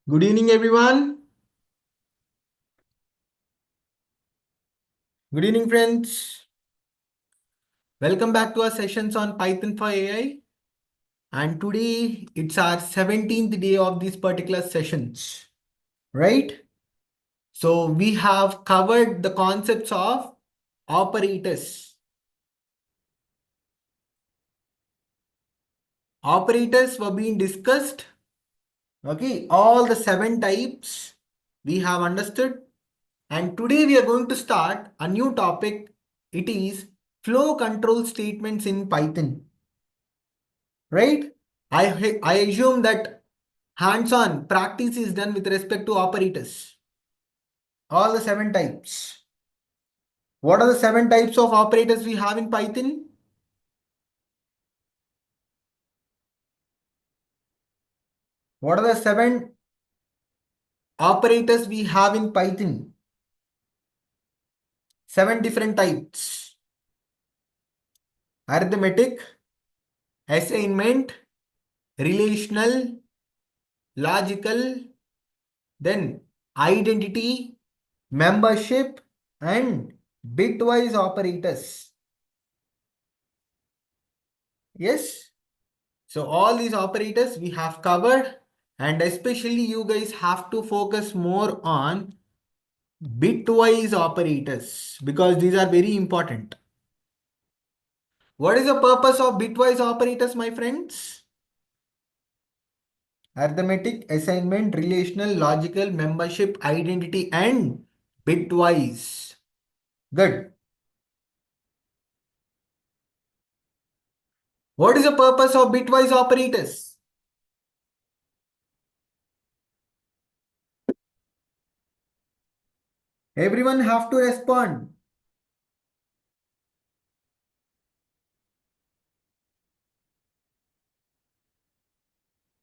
Good evening, everyone. Good evening, friends. Welcome back to our sessions on Python for AI. And today it's our 17th day of these particular sessions, right? So we have covered the concepts of operators. Operators were being discussed. Okay, all the 7 types we have understood. And today we are going to start a new topic. It is flow control statements in Python. Right? I assume that hands-on practice is done with respect to operators. All the 7 types. What are the 7 types of operators we have in Python? What are the 7 operators we have in Python? 7 different types. Arithmetic, assignment, relational, logical, then identity, membership, and bitwise operators. Yes. So all these operators we have covered, and especially you guys have to focus more on bitwise operators because these are very important. What is the purpose of bitwise operators, my friends? Arithmetic, assignment, relational, logical, membership, identity, and bitwise. Good. What is the purpose of bitwise operators? Everyone have to respond.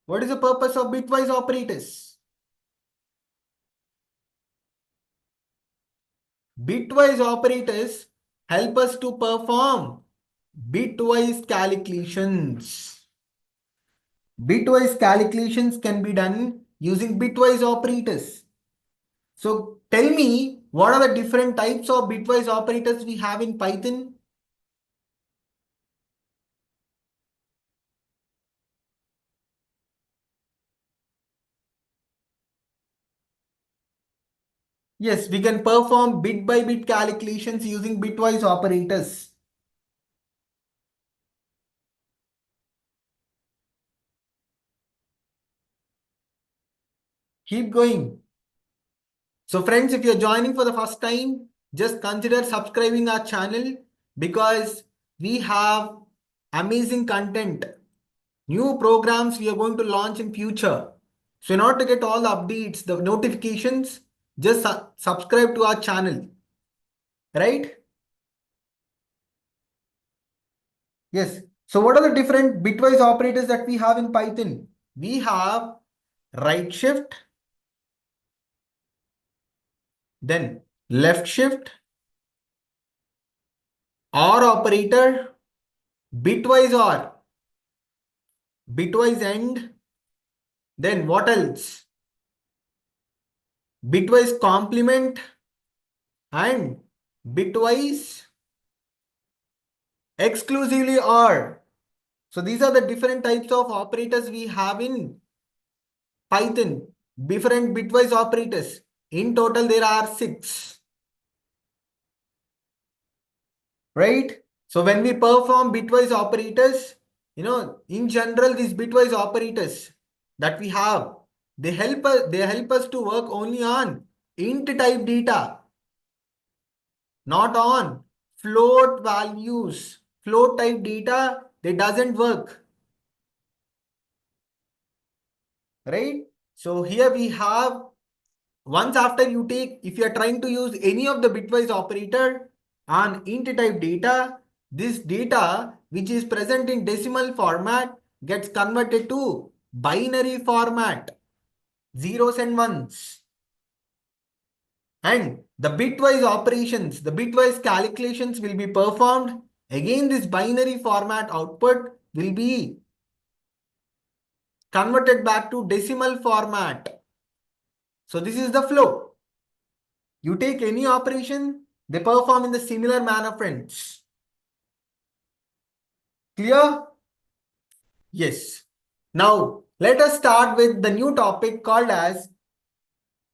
What is the purpose of bitwise operators? Bitwise operators help us to perform bitwise calculations. Bitwise calculations can be done using bitwise operators. So tell me, what are the different types of bitwise operators we have in Python? Yes, we can perform bit by bit calculations using bitwise operators. Keep going. So friends, if you're joining for the first time, just consider subscribing our channel because we have amazing content, new programs we are going to launch in future. So in order to get all the updates, the notifications, just subscribe to our channel, right? Yes. So what are the different bitwise operators that we have in Python? We have right shift, then left shift, OR operator, bitwise OR, bitwise AND, then what else? Bitwise complement and bitwise exclusively OR. So these are the different types of operators we have in Python. Different bitwise operators. In total, there are 6. Right? So when we perform bitwise operators, in general, these bitwise operators that we have, they help us to work only on int type data, not on float values. Float type data, they doesn't work, right? So here we have, once after you take, if you are trying to use any of the bitwise operator on int type data, this data which is present in decimal format gets converted to binary format, zeros and ones. And the bitwise operations, the bitwise calculations will be performed. Again, this binary format output will be converted back to decimal format. So this is the flow. You take any operation, they perform in the similar manner, friends. Clear? Yes. Now, let us start with the new topic called as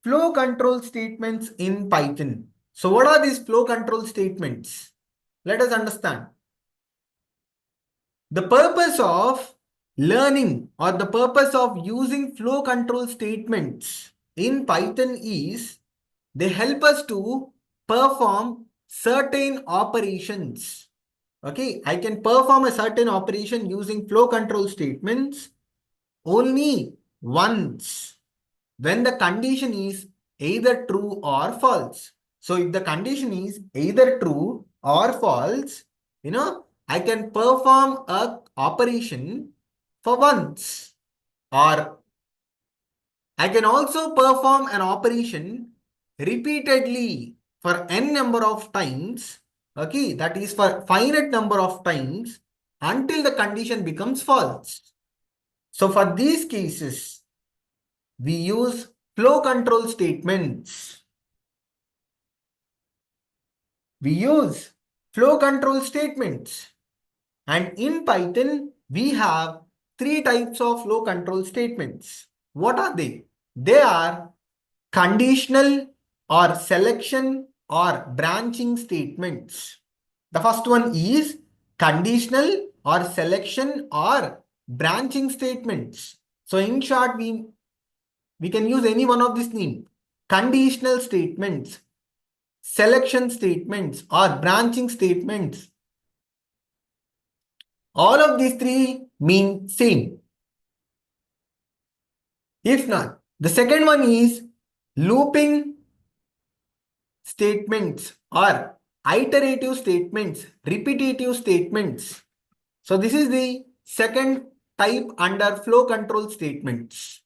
flow control statements in Python. So what are these flow control statements? Let us understand. The purpose of learning or the purpose of using flow control statements in Python is they help us to perform certain operations. Okay, I can perform a certain operation using flow control statements only once when the condition is either true or false. So if the condition is either true or false, I can perform a operation for once, or I can also perform an operation repeatedly for n number of times. Okay, that is for finite number of times until the condition becomes false. So for these cases, we use flow control statements. We use flow control statements. And in Python, we have three types of flow control statements. What are they? They are conditional or selection or branching statements. The first one is conditional or selection or branching statements. So in short, we can use any one of these names. Conditional statements, selection statements, or branching statements. All of these three mean same. If not, the second one is looping statements or iterative statements, repetitive statements. So this is the second type under flow control statements.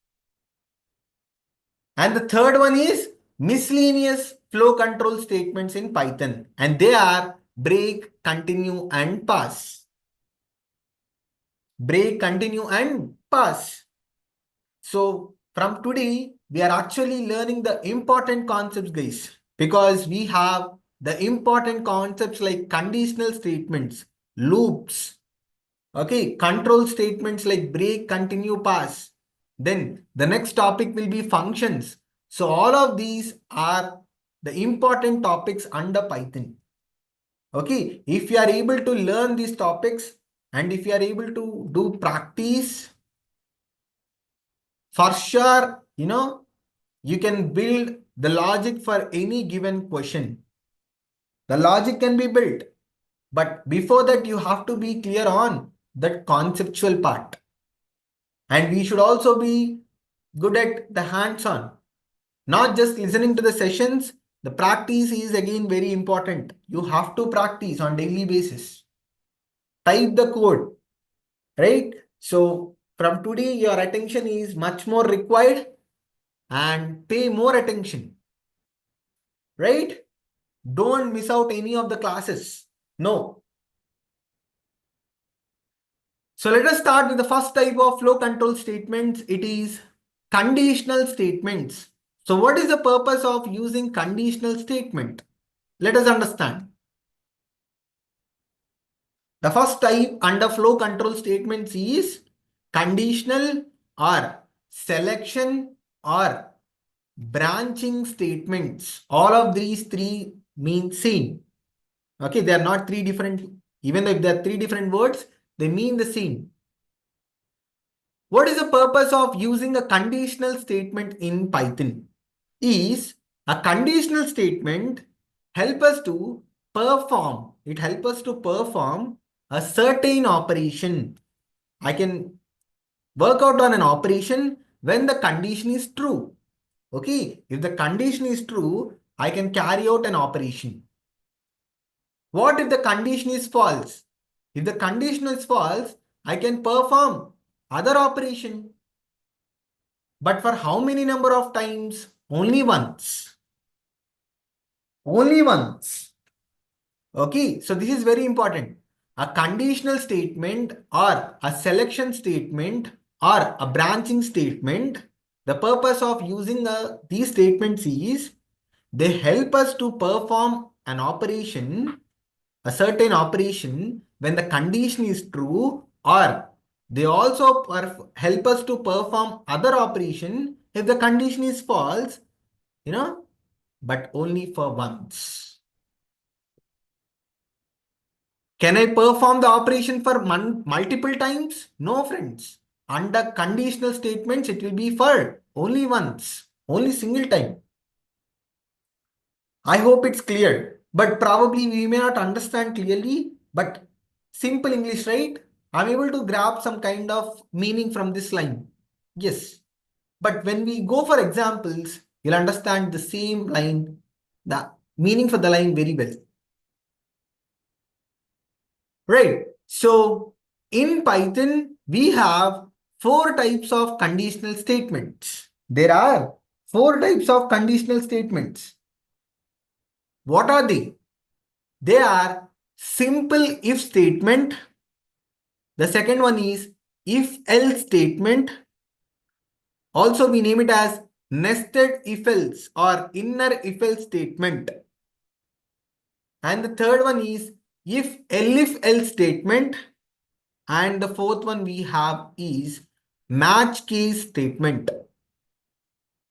And the third one is miscellaneous flow control statements in Python. And they are break, continue, and pass. Break, continue, and pass. So from today, we are actually learning the important concepts, guys, because we have the important concepts like conditional statements, loops, okay, control statements like break, continue, pass. Then the next topic will be functions. So all of these are the important topics under Python. Okay, if you are able to learn these topics and if you are able to do practice, for sure, you can build the logic for any given question. The logic can be built, but before that, you have to be clear on that conceptual part. And we should also be good at the hands-on, not just listening to the sessions. The practice is again very important. You have to practice on daily basis. Type the code, right? So from today, your attention is much more required and pay more attention, right? Don't miss out any of the classes. No. So let us start with the first type of flow control statements. It is conditional statements. So what is the purpose of using conditional statement? Let us understand. The first type under flow control statements is conditional or selection or branching statements. All of these three mean same. Okay, they are not three different, even though if they are three different words, they mean the same. What is the purpose of using a conditional statement in Python? Is a conditional statement help us to perform. It helps us to perform a certain operation. I can work out on an operation when the condition is true. Okay, if the condition is true, I can carry out an operation. What if the condition is false? If the condition is false, I can perform other operation. But for how many number of times? Only once. Only once. Okay, so this is very important. A conditional statement or a selection statement or a branching statement The purpose of using these statements is they help us to perform an operation, a certain operation, when the condition is true, or they also help us to perform other operation if the condition is false, but only for once. Can I perform the operation for multiple times? No, friends. Under conditional statements, it will be for only once, only single time. I hope it's clear, but probably we may not understand clearly, but simple English, right? I'm able to grab some kind of meaning from this line. Yes. But when we go for examples, you'll understand the same line, the meaning for the line very well. Right. So in Python, we have four types of conditional statements. There are four types of conditional statements. What are they? They are simple if statement. The second one is if else statement. Also, we name it as nested if else or inner if else statement. And the third one is if else statement. And the fourth one we have is match case statement.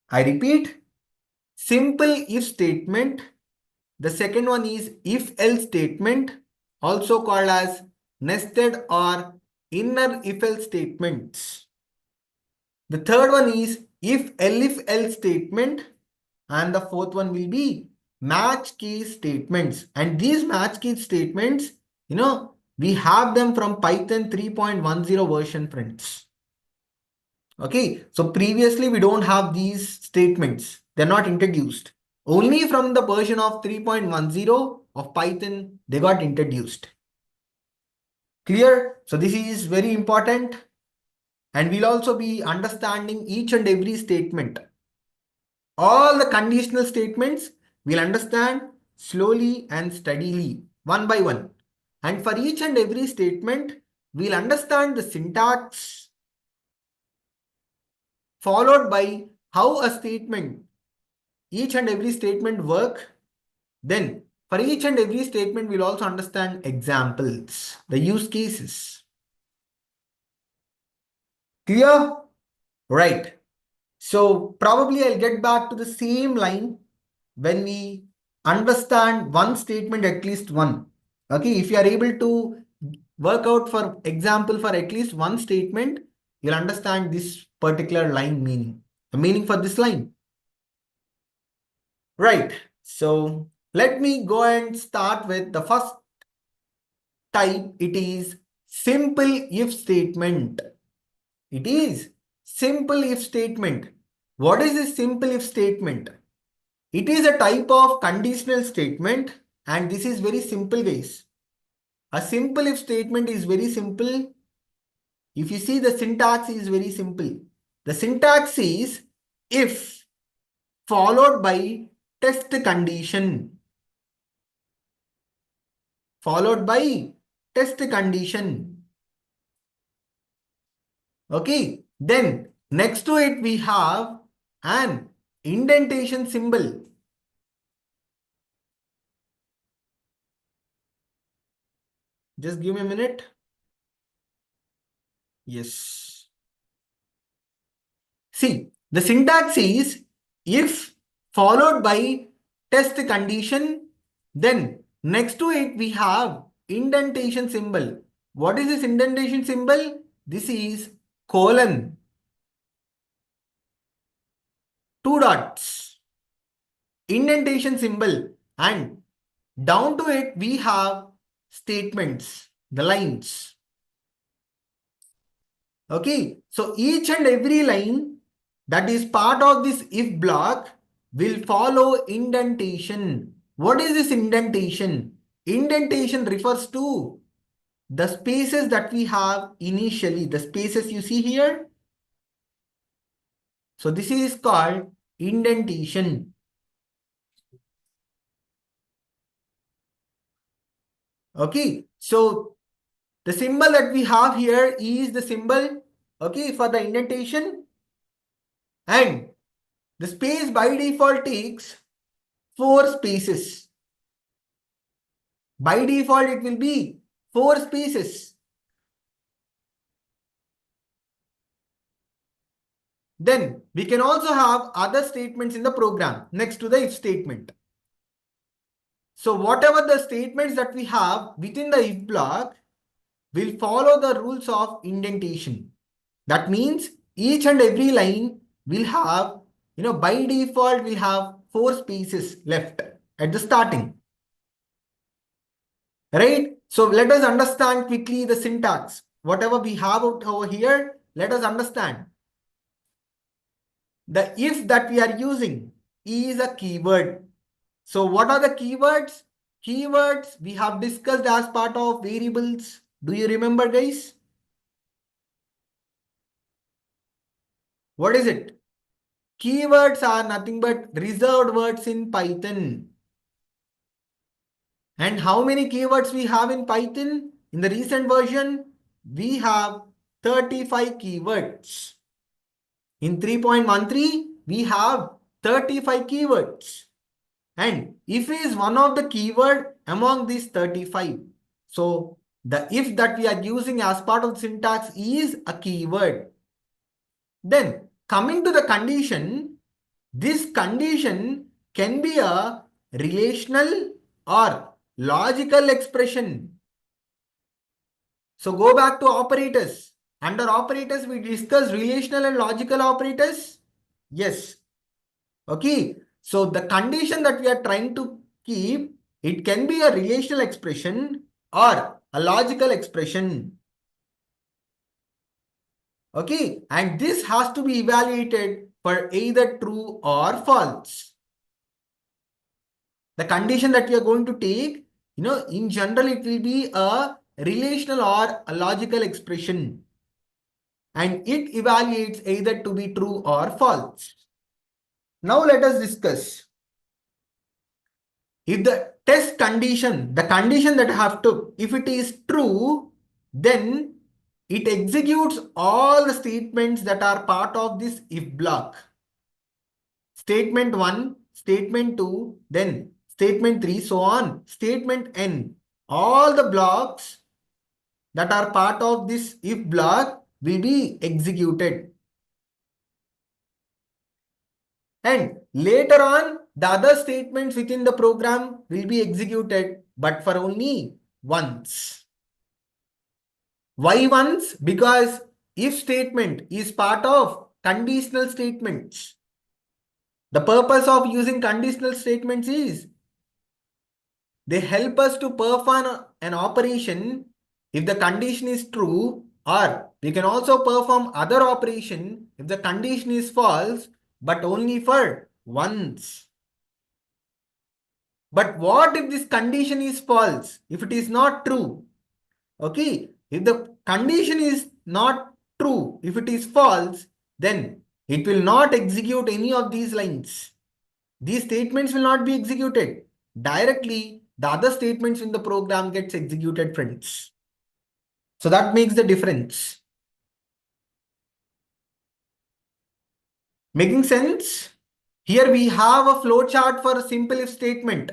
I repeat, simple if statement. The second one is if else statement, also called as nested or inner if else statements. The third one is if else statement, and the fourth one will be match case statements. And these match case statements, we have them from Python 3.10 version, friends. Okay, so previously we don't have these statements. They're not introduced. Only from the version of 3.10 of Python, they got introduced. Clear? So this is very important. And we'll also be understanding each and every statement. All the conditional statements we'll understand slowly and steadily, one by one. And for each and every statement, we'll understand the syntax, followed by how a statement, each and every statement work. Then for each and every statement, we'll also understand examples, the use cases. Clear? Right. So probably I'll get back to the same line when we understand one statement, at least one. Okay, if you are able to work out for example for at least one statement, you'll understand this particular line meaning, the meaning for this line. Right. So let me go and start with the first type. It is simple if statement. It is simple if statement. What is this simple if statement? It is a type of conditional statement, and this is very simple, guys. A simple if statement is very simple. If you see, the syntax is very simple. The syntax is if followed by test condition, followed by test condition. Okay. Then next to it we have an indentation symbol. Just give me a minute. Yes. See, the syntax is if followed by test condition, then next to it we have indentation symbol. What is this indentation symbol? This is colon, two dots, indentation symbol, and down to it we have statements, the lines. Okay, so each and every line that is part of this if block will follow indentation. What is this indentation? Indentation refers to the spaces that we have initially, the spaces you see here. So this is called indentation. Okay, so the symbol that we have here is the symbol, okay, for the indentation. And the space by default takes 4 spaces. By default, it will be 4 spaces. Then we can also have other statements in the program next to the if statement. So whatever the statements that we have within the if block will follow the rules of indentation. That means each and every line will have, by default, will have 4 spaces left at the starting. Right? So let us understand quickly the syntax. Whatever we have over here, let us understand. The if that we are using is a keyword. So what are the keywords? Keywords we have discussed as part of variables. Do you remember, guys? What is it? Keywords are nothing but reserved words in Python. And how many keywords we have in Python? In the recent version, we have 35 keywords. In 3.13, we have 35 keywords. And if is one of the keyword among these 35. So the if that we are using as part of the syntax is a keyword. Then coming to the condition, this condition can be a relational or logical expression. So go back to operators. Under operators, we discussed relational and logical operators. Yes. Okay. So the condition that we are trying to keep, it can be a relational expression or a logical expression. Okay. And this has to be evaluated for either true or false. The condition that we are going to take, in general, it will be a relational or a logical expression. And it evaluates either to be true or false. Now let us discuss. If the test condition, the condition that I have to, if it is true, then it executes all the statements that are part of this if block. Statement 1, statement 2, then statement 3, so on. Statement n. All the blocks that are part of this if block will be executed. And later on, the other statements within the program will be executed, but for only once. Why once? Because if statement is part of conditional statements. The purpose of using conditional statements is they help us to perform an operation if the condition is true, or we can also perform other operation if the condition is false, but only for once. But what if this condition is false? If it is not true? Okay, if the condition is not true, if it is false, then it will not execute any of these lines. These statements will not be executed. Directly, the other statements in the program gets executed, friends. So that makes the difference. Making sense? Here we have a flow chart for a simple if statement.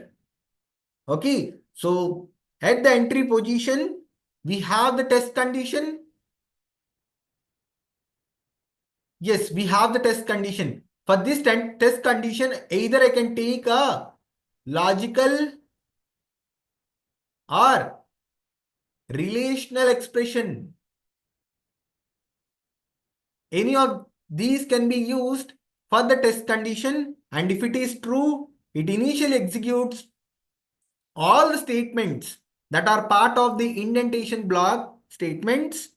Okay, so at the entry position, we have the test condition. Yes, we have the test condition. For this test condition, either I can take a logical or relational expression. Any of these can be used for the test condition, and if it is true, it initially executes all the statements that are part of the indentation block statements.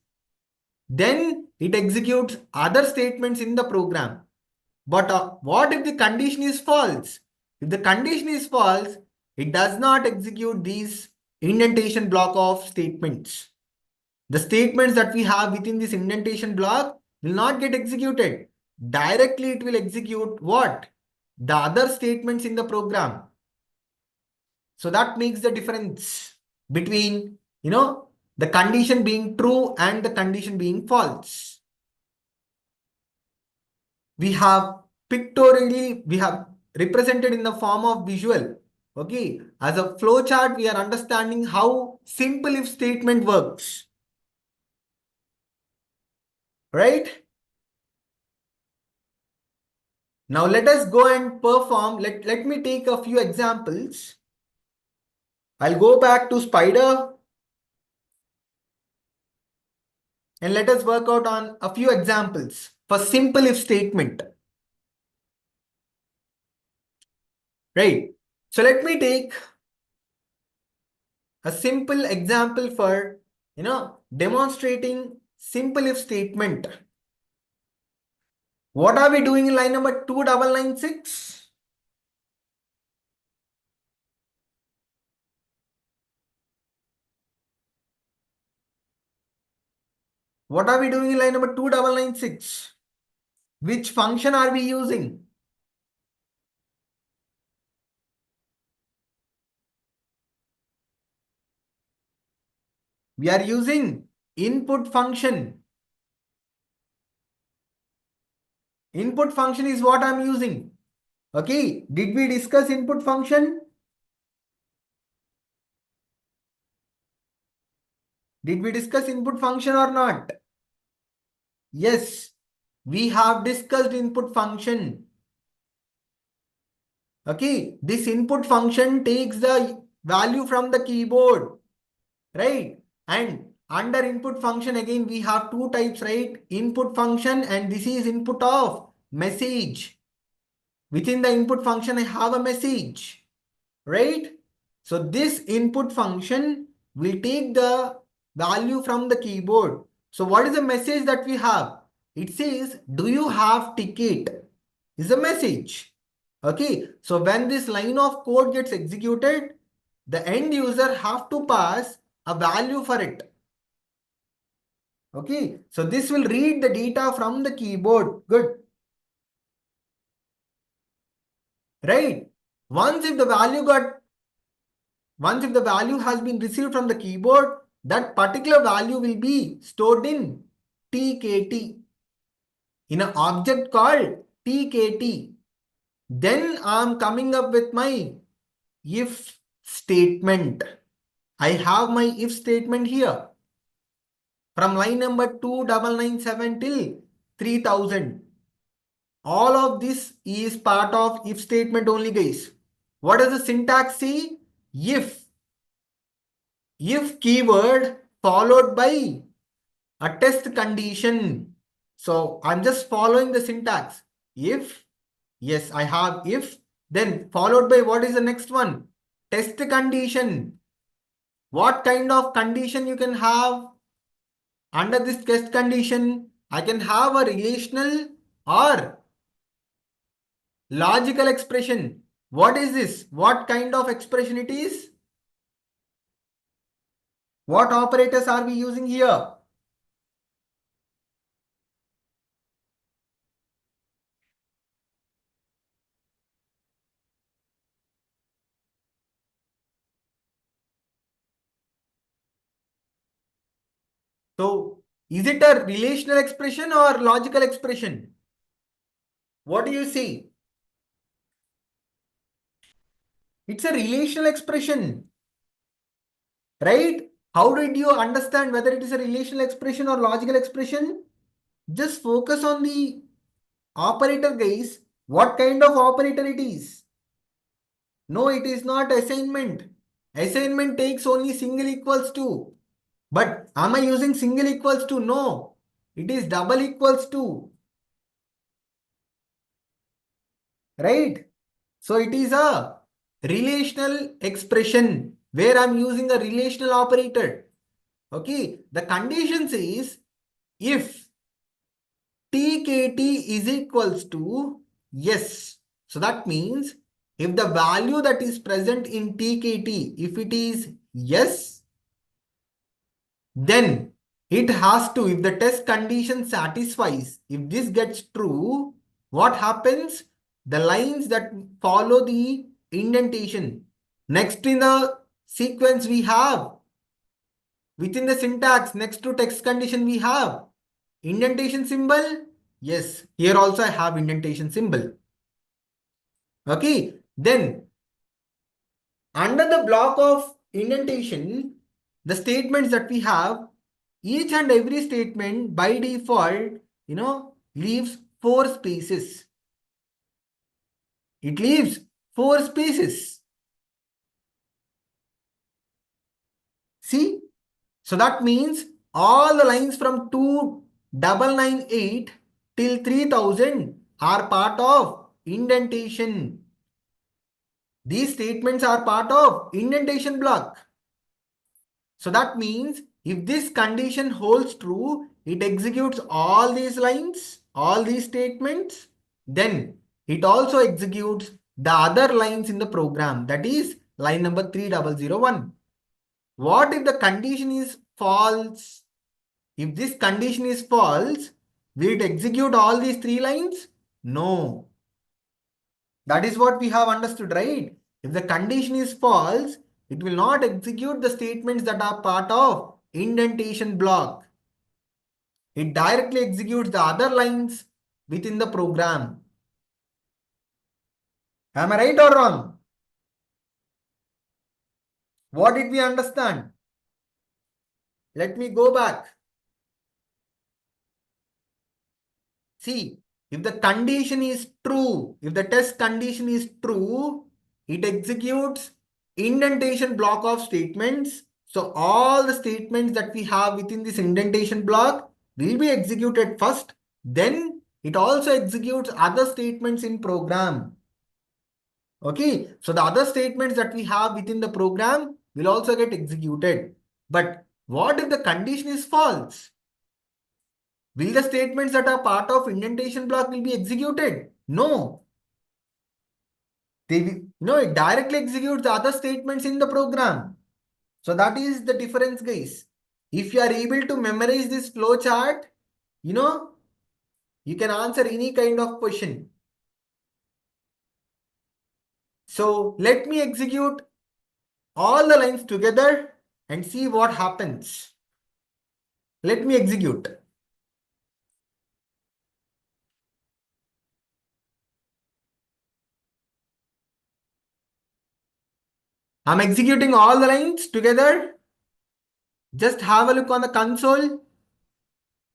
Then it executes other statements in the program. But what if the condition is false? If the condition is false, it does not execute these indentation block of statements. The statements that we have within this indentation block will not get executed. Directly it will execute what? The other statements in the program. So that makes the difference between, the condition being true and the condition being false. we have pictorially, we have represented in the form of visual. Okay, as a flow chart, we are understanding how simple if statement works, right? Now let us go and perform. Let me take a few examples. I'll go back to Spider and let us work out on a few examples for simple if statement, right? So let me take a simple example for, demonstrating simple if statement. What are we doing in line number 2996? What are we doing in line number 2996? Which function are we using? We are using input function. Input function is what I'm using. Okay, did we discuss input function? Did we discuss input function or not? Yes, we have discussed input function. Okay, this input function takes the value from the keyboard, right? And under input function again we have two types, right? Input function, and this is input of message. Within the input function I have a message, right? So this input function will take the value from the keyboard. So what is the message that we have? It says, do you have ticket? Is a message. Okay, so when this line of code gets executed, the end user have to pass a value for it. Okay, so this will read the data from the keyboard. Good, right? Once if the value got Once if the value has been received from the keyboard, that particular value will be stored in tkt, in an object called tkt. Then I'm coming up with my if statement. I have my if statement here from line number 2997 till 3000. All of this is part of if statement only, guys. What does the syntax say? If keyword followed by a test condition. So I'm just following the syntax. If, yes, I have if, then followed by what is the next one? Test condition. What kind of condition you can have under this test condition? I can have a relational or logical expression. What is this? What kind of expression it is? What operators are we using here? So, is it a relational expression or logical expression? What do you see? It's a relational expression, right? How did you understand whether it is a relational expression or logical expression? Just focus on the operator, guys. What kind of operator it is? No, it is not assignment. Assignment takes only single equals to. But am I using single equals to? No, it is double equals to, right? So it is a relational expression where I'm using a relational operator. Okay, the condition says if tkt is equals to yes. So that means if the value that is present in tkt, if it is yes, then it has to, if the test condition satisfies, if this gets true, what happens? The lines that follow the indentation. Next in the sequence we have, within the syntax, next to text condition we have indentation symbol. Yes, here also I have indentation symbol. Okay, then under the block of indentation, the statements that we have, each and every statement by default, leaves four spaces. It leaves four spaces. See? So that means all the lines from 2998 till 3000 are part of indentation. These statements are part of indentation block. So that means if this condition holds true, it executes all these lines, all these statements, then it also executes the other lines in the program, that is line number 3001. What if the condition is false? If this condition is false, will it execute all these three lines? No. That is what we have understood, right? If the condition is false, it will not execute the statements that are part of indentation block. It directly executes the other lines within the program. Am I right or wrong? What did we understand? Let me go back. See, if the condition is true, if the test condition is true, it executes indentation block of statements. So all the statements that we have within this indentation block will be executed first. Then it also executes other statements in program. Okay, so the other statements that we have within the program will also get executed. But what if the condition is false? Will the statements that are part of indentation block will be executed? No. They will, it directly executes the other statements in the program. So that is the difference, guys. If you are able to memorize this flow chart, you know, you can answer any kind of question. So let me execute all the lines together and see what happens. Let me execute. I'm executing all the lines together. Just have a look on the console.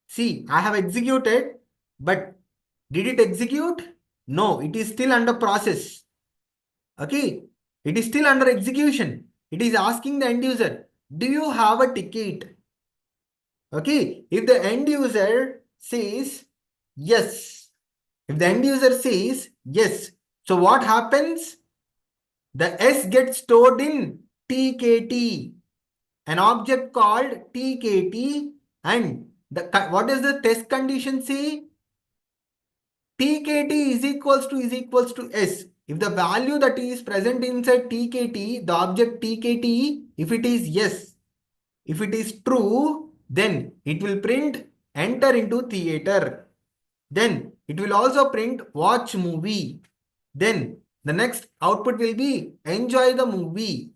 See, I have executed, but did it execute? No, it is still under process. Okay, it is still under execution. It is asking the end user, do you have a ticket? Okay, if the end user says yes, if the end user says yes, so what happens? The S gets stored in TKT, an object called TKT, and what does the test condition say? TKT is equals to S. If the value that is present inside TKT, the object TKT, if it is yes, if it is true, then it will print enter into theater. Then it will also print watch movie. Then the next output will be enjoy the movie.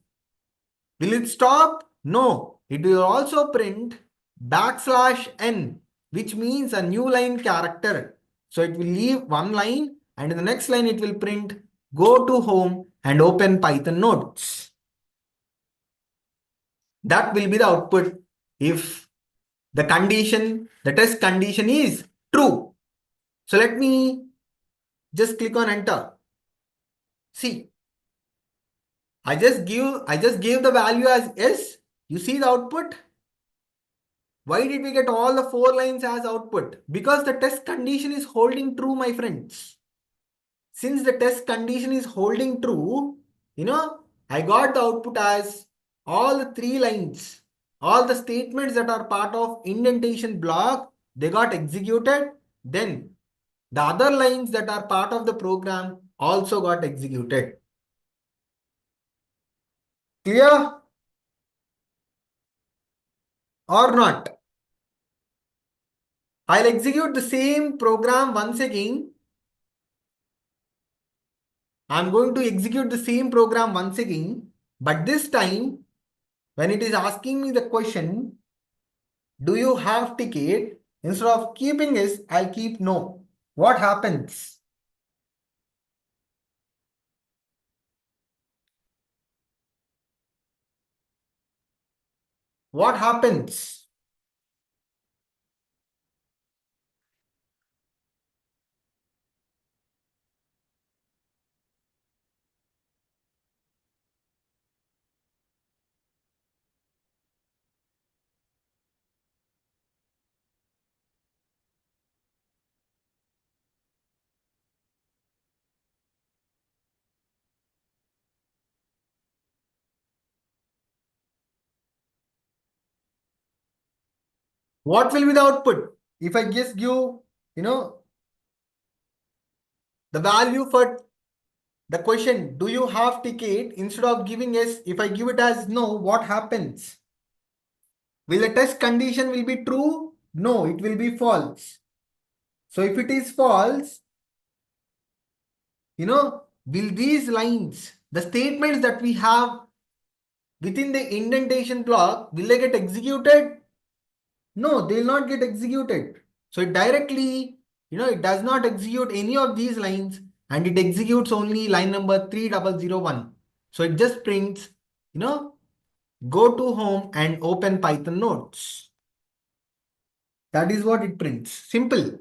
Will it stop? No. It will also print \n, which means a new line character. So it will leave one line and in the next line it will print go to home and open Python notes. That will be the output if the condition, the test condition is true. So let me just click on enter. See, I just gave the value as S. You see the output? Why did we get all the four lines as output? Because the test condition is holding true, my friends. Since the test condition is holding true, I got the output as all the three lines, all the statements that are part of indentation block, they got executed. Then the other lines that are part of the program also got executed. Clear or not? I'll execute the same program once again. I'm going to execute the same program once again, but this time when it is asking me the question, do you have ticket? Instead of keeping yes, I'll keep no. what happens? What happens? What will be the output? If I just give, you know, the value for the question, do you have ticket? Instead of giving yes, if I give it as no, what happens? Will the test condition will be true? No, it will be false. So if it is false, will these lines, the statements that we have within the indentation block, will they get executed? No, they will not get executed. So it directly, it does not execute any of these lines and it executes only line number 3001. So it just prints, go to home and open Python notes. That is what it prints. Simple.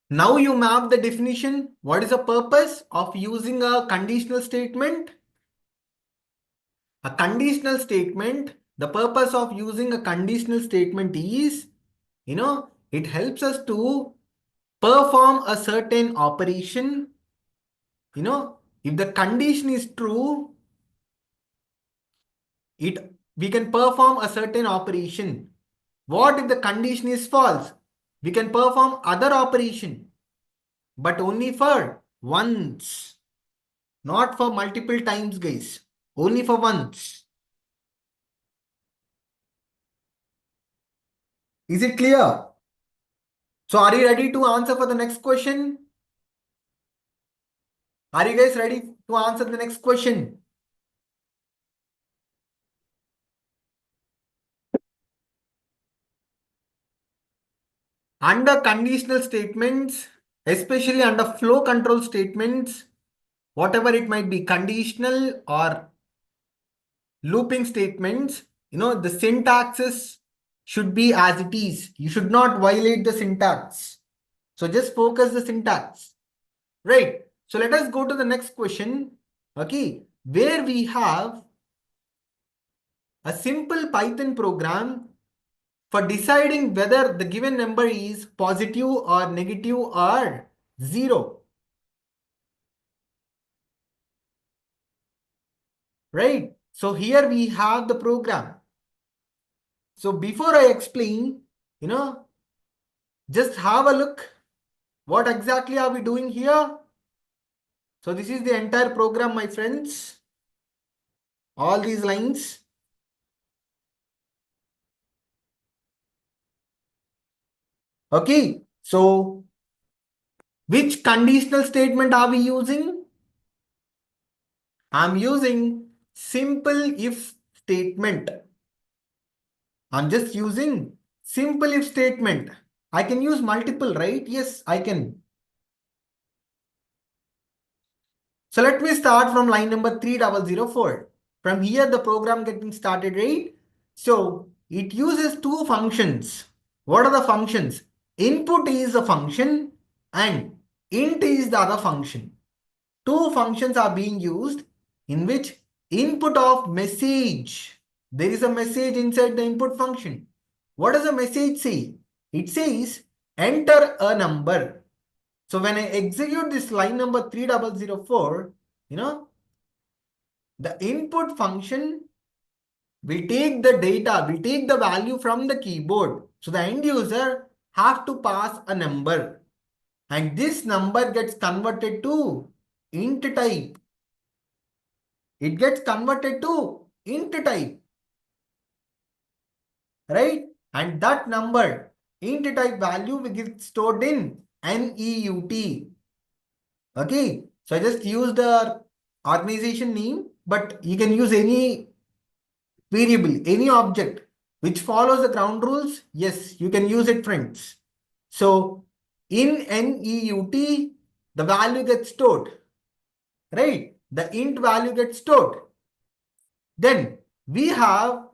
Now you map the definition. What is the purpose of using a conditional statement? A conditional statement, the purpose of using a conditional statement is, it helps us to perform a certain operation. If the condition is true, we can perform a certain operation. What if the condition is false? We can perform other operation, but only for once, not for multiple times, guys. Only for once. Is it clear? So are you ready to answer for the next question? Are you guys ready to answer the next question? Under conditional statements, especially under flow control statements, whatever it might be, conditional or looping statements, the syntaxes should be as it is. You should not violate the syntax. So just focus the syntax. Right. So let us go to the next question. Okay. Where we have a simple Python program for deciding whether the given number is positive or negative or zero. Right? So here we have the program. So before I explain, just have a look. What exactly are we doing here? So this is the entire program, my friends. All these lines. Okay. So which conditional statement are we using? I'm using simple if statement. I'm just using simple if statement. I can use multiple, right? Yes, I can. So let me start from line number 3004. From here, the program getting started, right? So it uses two functions. What are the functions? Input is a function and int is the other function. Two functions are being used in which input of message. There is a message inside the input function. What does the message say? It says enter a number. So when I execute this line number 3004, the input function will take the data, will take the value from the keyboard. So the end user have to pass a number and this number gets converted to int type. It gets converted to int type, right? And that number, int type value will get stored in NEUT. Okay, so I just use the organization name, but you can use any variable, any object which follows the ground rules. Yes, you can use it, friends. So in NEUT, the value gets stored, right? The int value gets stored. Then we have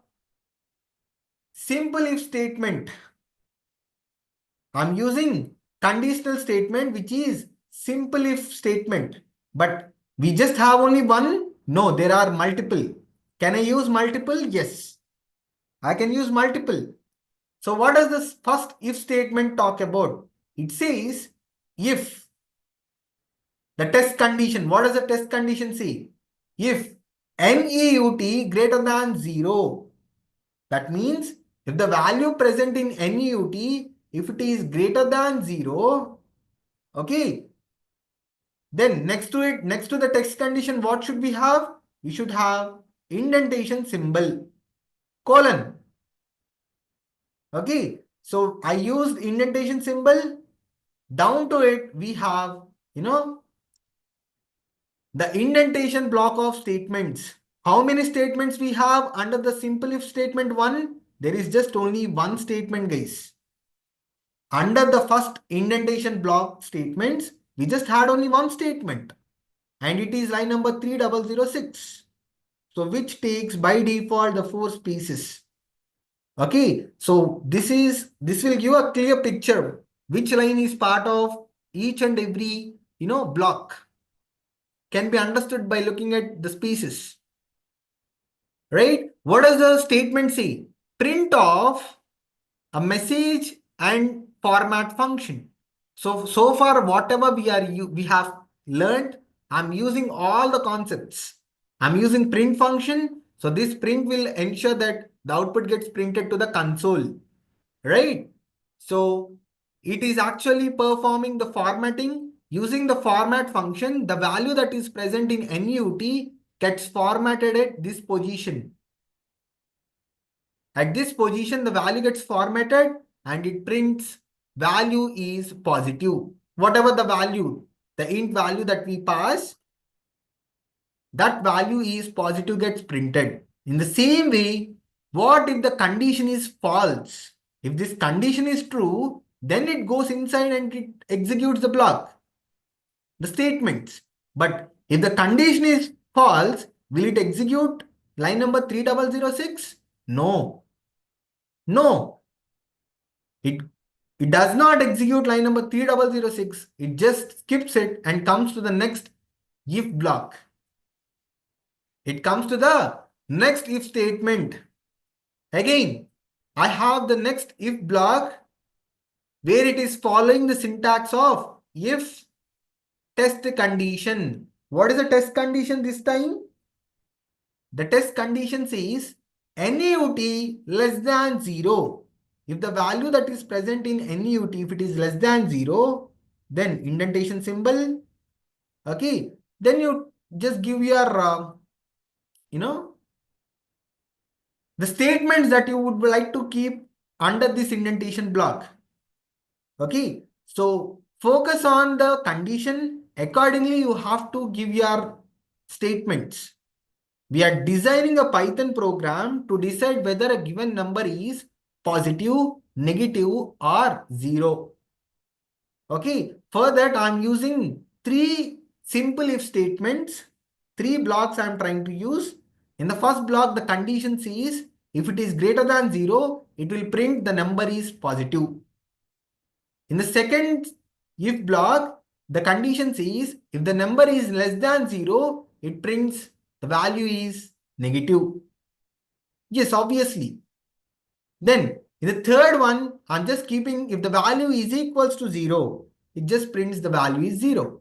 simple if statement. I'm using conditional statement, which is simple if statement. But we just have only one? No, there are multiple. Can I use multiple? Yes, I can use multiple. So what does this first if statement talk about? It says if the test condition, what does the test condition say? If NEUT greater than 0, that means if the value present in NEUT, if it is greater than 0, okay, then next to it, next to the text condition, what should we have? We should have indentation symbol, colon. Okay, so I used indentation symbol. Down to it, we have, the indentation block of statements. How many statements we have under the simple if statement 1? There is just only one statement, guys. Under the first indentation block statements, we just had only one statement. And it is line number 3006. So which takes by default the 4 spaces. Okay, so this will give a clear picture which line is part of each and every block. Can be understood by looking at the spaces. Right? What does the statement say? Print off a message and format function. So far whatever we have learned, I'm using all the concepts. I'm using print function. So this print will ensure that the output gets printed to the console, right? So it is actually performing the formatting. Using the format function, the value that is present in NUT gets formatted at this position. At this position, the value gets formatted and it prints value is positive. Whatever the value, the int value that we pass, that value is positive gets printed. In the same way, what if the condition is false? If this condition is true, then it goes inside and it executes the block, the statements. But if the condition is false, will it execute line number 3006? No. No. It, it does not execute line number 3006. It just skips it and comes to the next if block. It comes to the next if statement. Again, I have the next if block where it is following the syntax of if test condition. What is the test condition this time? The test condition says NAUT less than 0. If the value that is present in NAUT, if it is less than 0, then indentation symbol. Okay. Then you just give your, the statements that you would like to keep under this indentation block. Okay. So focus on the condition. Accordingly, you have to give your statements. We are designing a Python program to decide whether a given number is positive, negative, or 0. Okay. For that, I'm using 3 simple if statements. 3 blocks I'm trying to use. In the first block, the condition says if it is greater than 0, it will print the number is positive. In the second if block, the condition says if the number is less than 0, it prints the value is negative. Yes, obviously. Then in the third one, I'm just keeping if the value is equals to 0, it just prints the value is 0.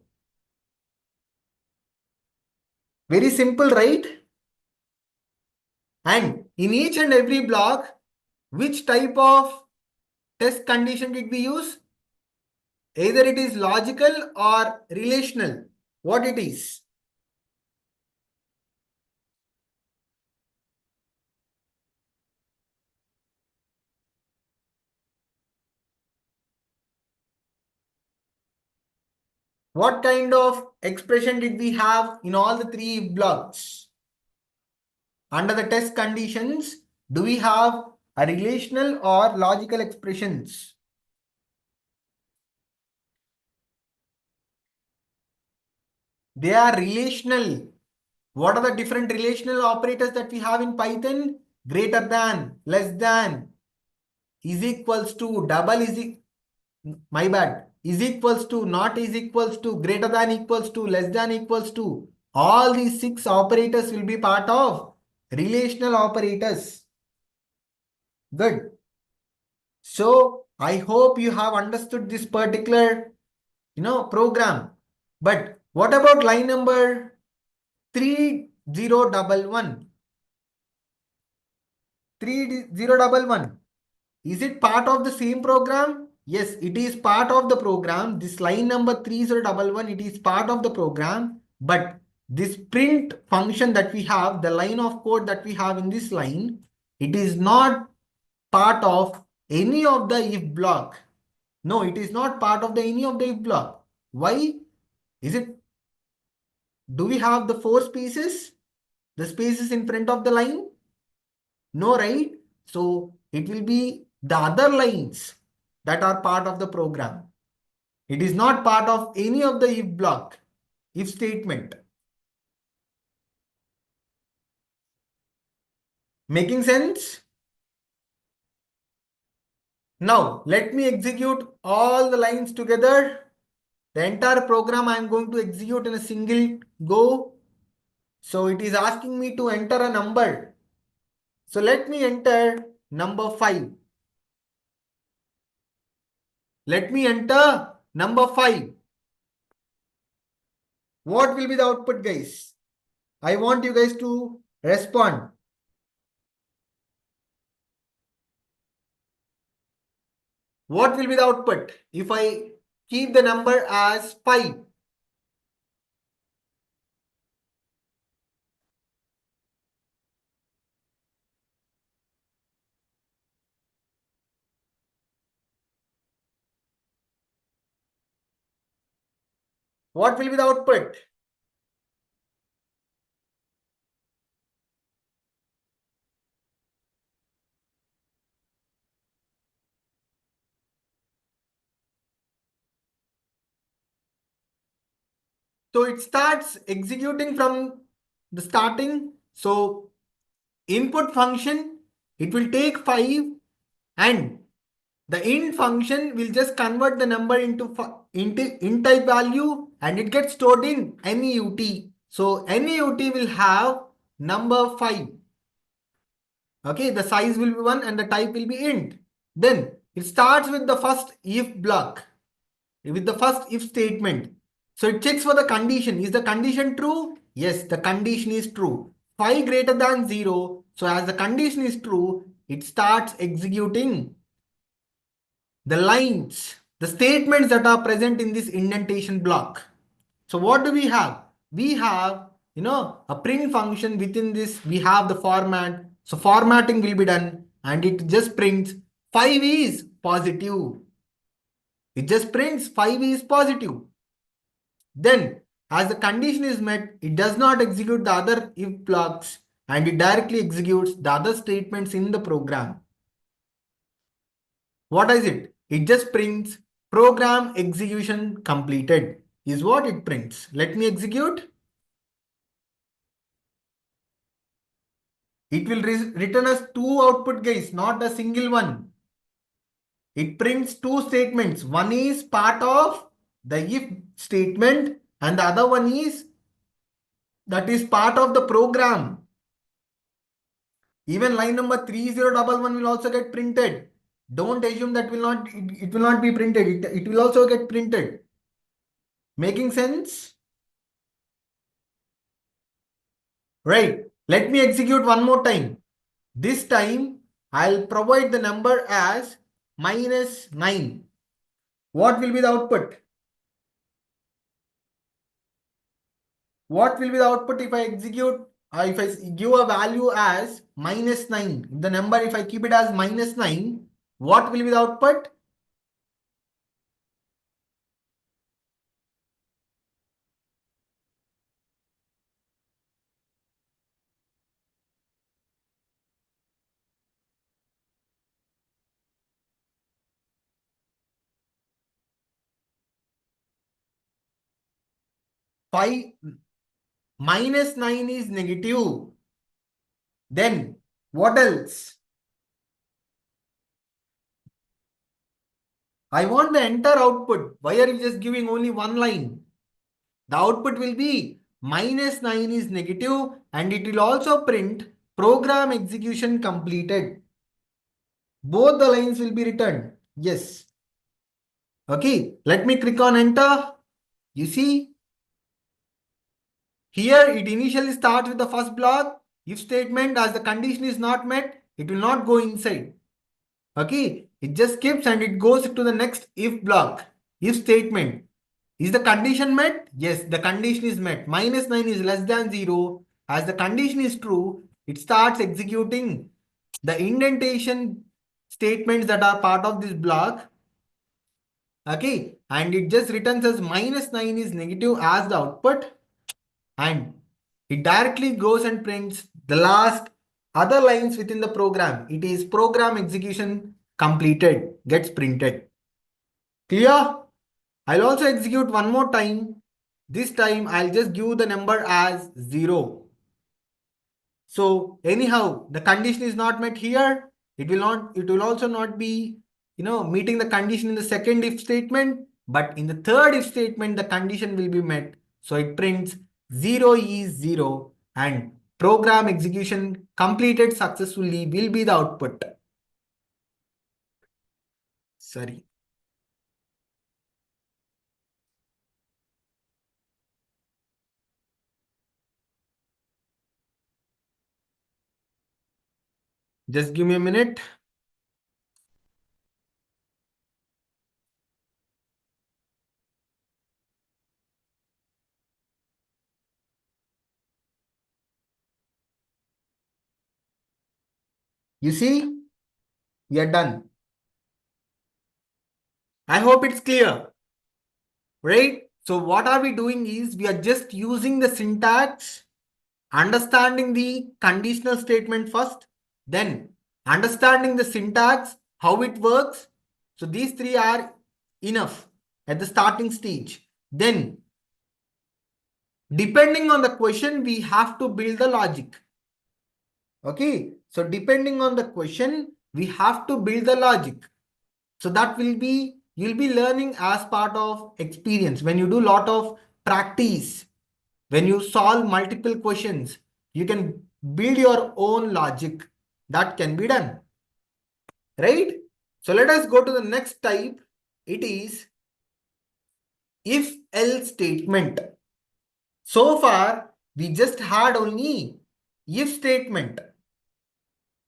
Very simple, right? And in each and every block, which type of test condition did we use? Either it is logical or relational. What it is? What kind of expression did we have in all the 3 blocks? Under the test conditions, do we have a relational or logical expressions? They are relational. What are the different relational operators that we have in Python? Greater than, less than, is equals to, double is, my bad, is equals to, not is equals to, greater than equals to, less than equals to. All these six operators will be part of relational operators. Good. So I hope you have understood this particular, program. But what about line number 3011? 3011. Is it part of the same program? Yes, it is part of the program. This line number 3011, it is part of the program. But this print function that we have, the line of code that we have in this line, it is not part of any of the if block. No, it is not part of the any of the if block. Why? Is it, do we have the four spaces? The spaces in front of the line? No, right? So it will be the other lines that are part of the program. It is not part of any of the if block, if statement. Making sense? Now let me execute all the lines together. The entire program I am going to execute in a single go. So it is asking me to enter a number. So let me enter number 5. Let me enter number 5. What will be the output, guys? I want you guys to respond. What will be the output if I keep the number as 5? What will be the output? So it starts executing from the starting. So input function, it will take 5 and the int function will just convert the number into int type value and it gets stored in NEUT. So NEUT will have number 5. Okay, the size will be 1 and the type will be int. Then it starts with the first if block, with the first if statement. So it checks for the condition. Is the condition true? Yes, the condition is true. 5 greater than 0. So as the condition is true, it starts executing the lines, the statements that are present in this indentation block. So what do we have? We have, a print function. Within this, we have the format. So formatting will be done and it just prints 5 is positive. It just prints 5 is positive. Then, as the condition is met, it does not execute the other if blocks and it directly executes the other statements in the program. What is it? It just prints program execution completed is what it prints. Let me execute. It will return us two output, guys, not a single one. It prints two statements. One is part of the if statement and the other one is that is part of the program. Even line number 3011 will also get printed. Don't assume that it will not be printed. It will also get printed. Making sense? Right. Let me execute one more time. This time I'll provide the number as -9. What will be the output? What will be the output if I execute, if I give a value as -9? The number, if I keep it as -9, what will be the output? 5 minus 9 is negative. Then what else? I want the entire output. Why are you just giving only one line? The output will be minus 9 is negative and it will also print program execution completed. Both the lines will be returned. Yes. Okay. Let me click on enter. You see, here it initially starts with the first block. If statement as the condition is not met, it will not go inside. Okay. It just skips and it goes to the next if block. If statement. Is the condition met? Yes, the condition is met. Minus 9 is less than 0. As the condition is true, it starts executing the indentation statements that are part of this block. Okay. And it just returns as minus 9 is negative as the output. And it directly goes and prints the last other lines within the program. It is program execution completed, gets printed. Clear? I'll also execute one more time. This time I'll just give the number as 0. So anyhow, the condition is not met here. It will also not be, meeting the condition in the second if statement, but in the third if statement, the condition will be met. So it prints 0 is 0 and program execution completed successfully will be the output. Sorry. Just give me a minute. You see, we are done. I hope it's clear, right? So what are we doing is we are just using the syntax, understanding the conditional statement first, then understanding the syntax, how it works. So these three are enough at the starting stage. Then depending on the question, we have to build the logic. Okay. So depending on the question, we have to build the logic. So that will be, you'll be learning as part of experience. When you do lot of practice, when you solve multiple questions, you can build your own logic. That can be done, right? So let us go to the next type. It is if else statement. So far, we just had only if statement,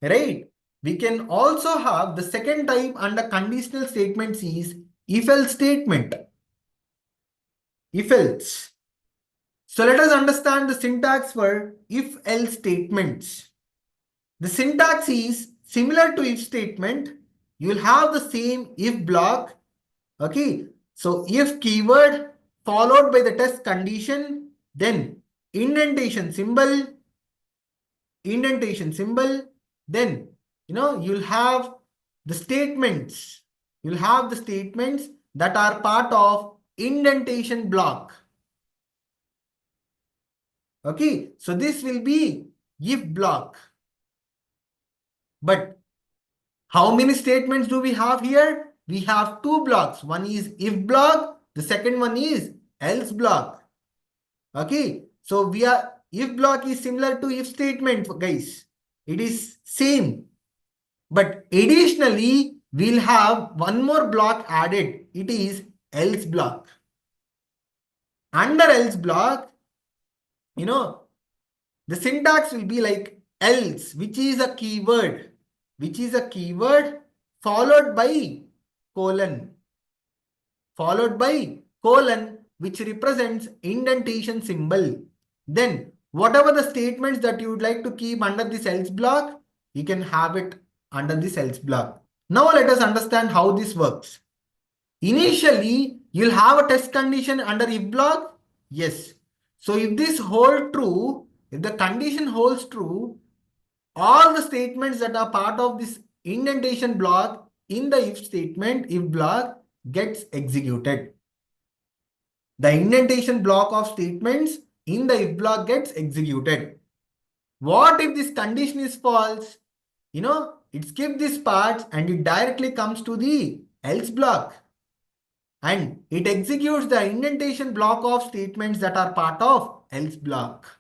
right? We can also have the second type under conditional statements is if else statement. If else. So let us understand the syntax for if else statements. The syntax is similar to if statement. You will have the same if block. Okay. So if keyword followed by the test condition, then indentation symbol, then you'll have the statements. You'll have the statements that are part of indentation block. Okay, so this will be if block. But how many statements do we have here? We have two blocks. One is if block, the second one is else block. Okay, so if block is similar to if statement, guys. It is same. But additionally, we'll have one more block added. It is else block. Under else block, the syntax will be like else, which is a keyword, followed by colon, which represents indentation symbol. Then whatever the statements that you would like to keep under this else block, you can have it under this else block. Now let us understand how this works. Initially, you'll have a test condition under if block. Yes. So if this hold true, if the condition holds true, all the statements that are part of this indentation block in the if statement, if block gets executed. the indentation block of statements in the if block gets executed. What if this condition is false? It skips this part and it directly comes to the else block. And it executes the indentation block of statements that are part of else block.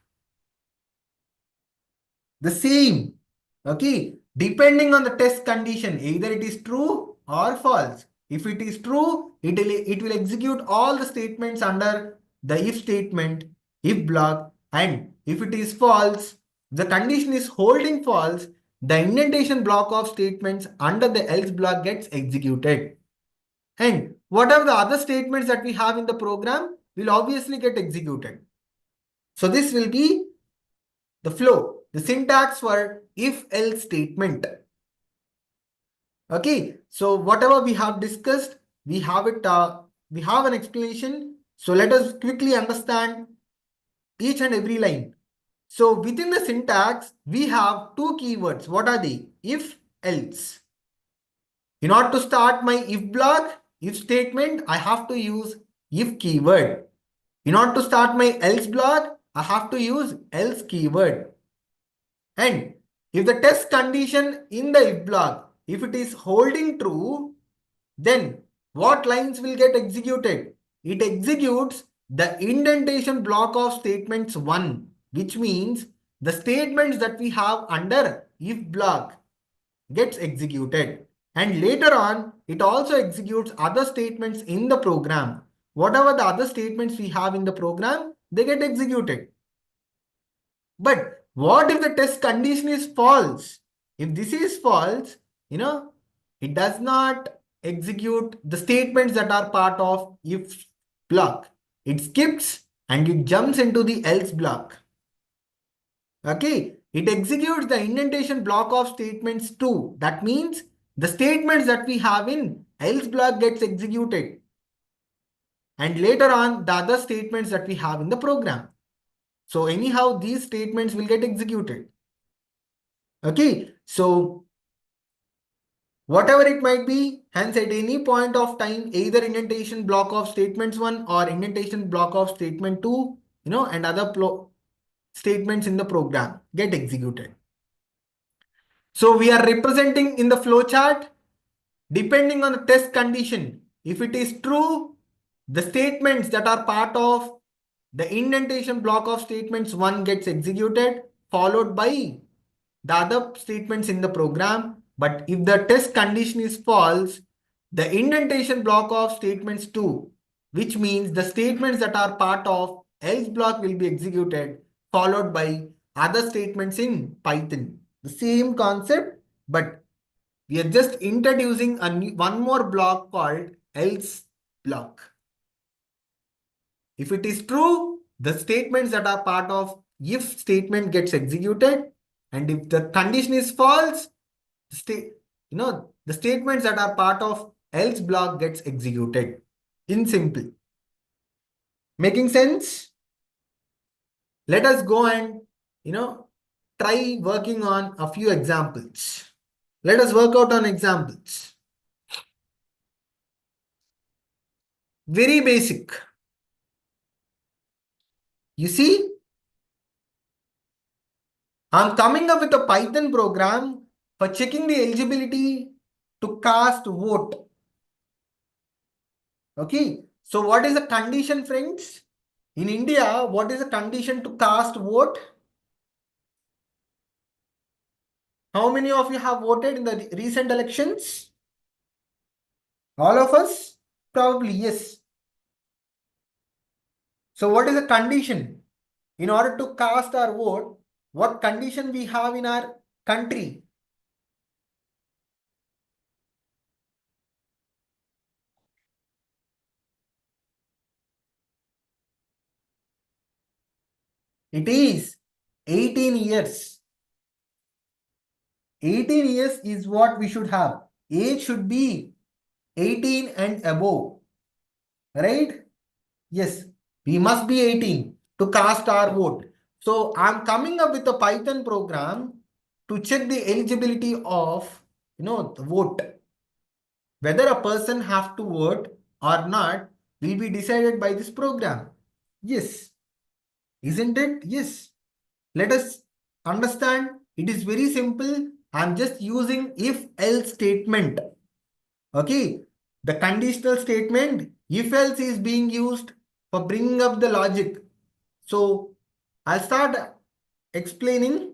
The same, okay, depending on the test condition, either it is true or false. If it is true, it will execute all the statements under the if statement, if block, and if it is false, the condition is holding false, the indentation block of statements under the else block gets executed. And whatever the other statements that we have in the program will obviously get executed. So this will be the flow, the syntax for if-else statement. Okay, so whatever we have discussed, we have it. We have an explanation. So let us quickly understand each and every line. So within the syntax, we have two keywords. What are they? If, else. In order to start my if block, if statement, I have to use if keyword. In order to start my else block, I have to use else keyword. And if the test condition in the if block, if it is holding true, then what lines will get executed? It executes the indentation block of statements 1, which means the statements that we have under if block gets executed. And later on, it also executes other statements in the program. Whatever the other statements we have in the program, they get executed. But what if the test condition is false? If this is false, it does not execute the statements that are part of if block. It skips and it jumps into the else block. Okay, it executes the indentation block of statements too. That means the statements that we have in else block gets executed. And later on, the other statements that we have in the program. So anyhow, these statements will get executed. Okay, so whatever it might be, hence at any point of time, either indentation block of statements 1 or indentation block of statement 2, and other statements in the program get executed. So we are representing in the flowchart, depending on the test condition. If it is true, the statements that are part of the indentation block of statements 1 gets executed, followed by the other statements in the program. But if the test condition is false, the indentation block of statements 2, which means the statements that are part of else block will be executed, followed by other statements in Python. The same concept, but we are just introducing one more block called else block. If it is true, the statements that are part of if statement gets executed. And if the condition is false, the statements that are part of else block gets executed. In simple. Making sense? Let us go and, try working on a few examples. Let us work out on examples. Very basic. You see, I'm coming up with a Python program for checking the eligibility to cast vote. Okay, so what is the condition, friends? In India, what is the condition to cast vote? How many of you have voted in the recent elections? All of us? Probably yes. So what is the condition? In order to cast our vote, what condition we have in our country? It is 18 years. 18 years is what we should have. Age should be 18 and above. Right? Yes, we must be 18 to cast our vote. So I'm coming up with a Python program to check the eligibility of, the vote. Whether a person have to vote or not, will be decided by this program. Yes. Isn't it? Yes. Let us understand. It is very simple. I'm just using if else statement. Okay. The conditional statement if else is being used for bringing up the logic. So I'll start explaining.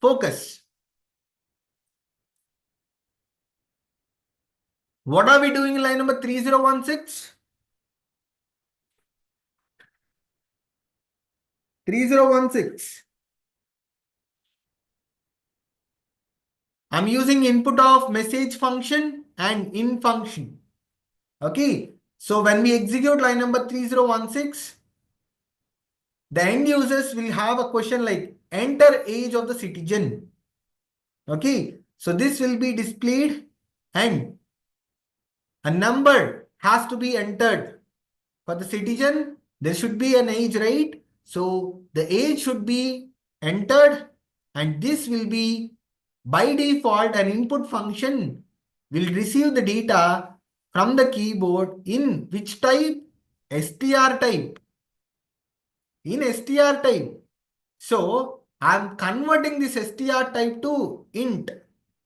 Focus. What are we doing in line number 3016? 3016. I'm using input of message function and in function. Okay. So when we execute line number 3016, the end users will have a question like enter age of the citizen. Okay. So this will be displayed and a number has to be entered. For the citizen, there should be an age, right? So the age should be entered and this will be by default an input function will receive the data from the keyboard in which type? str type. In str type. So I'm converting this str type to int.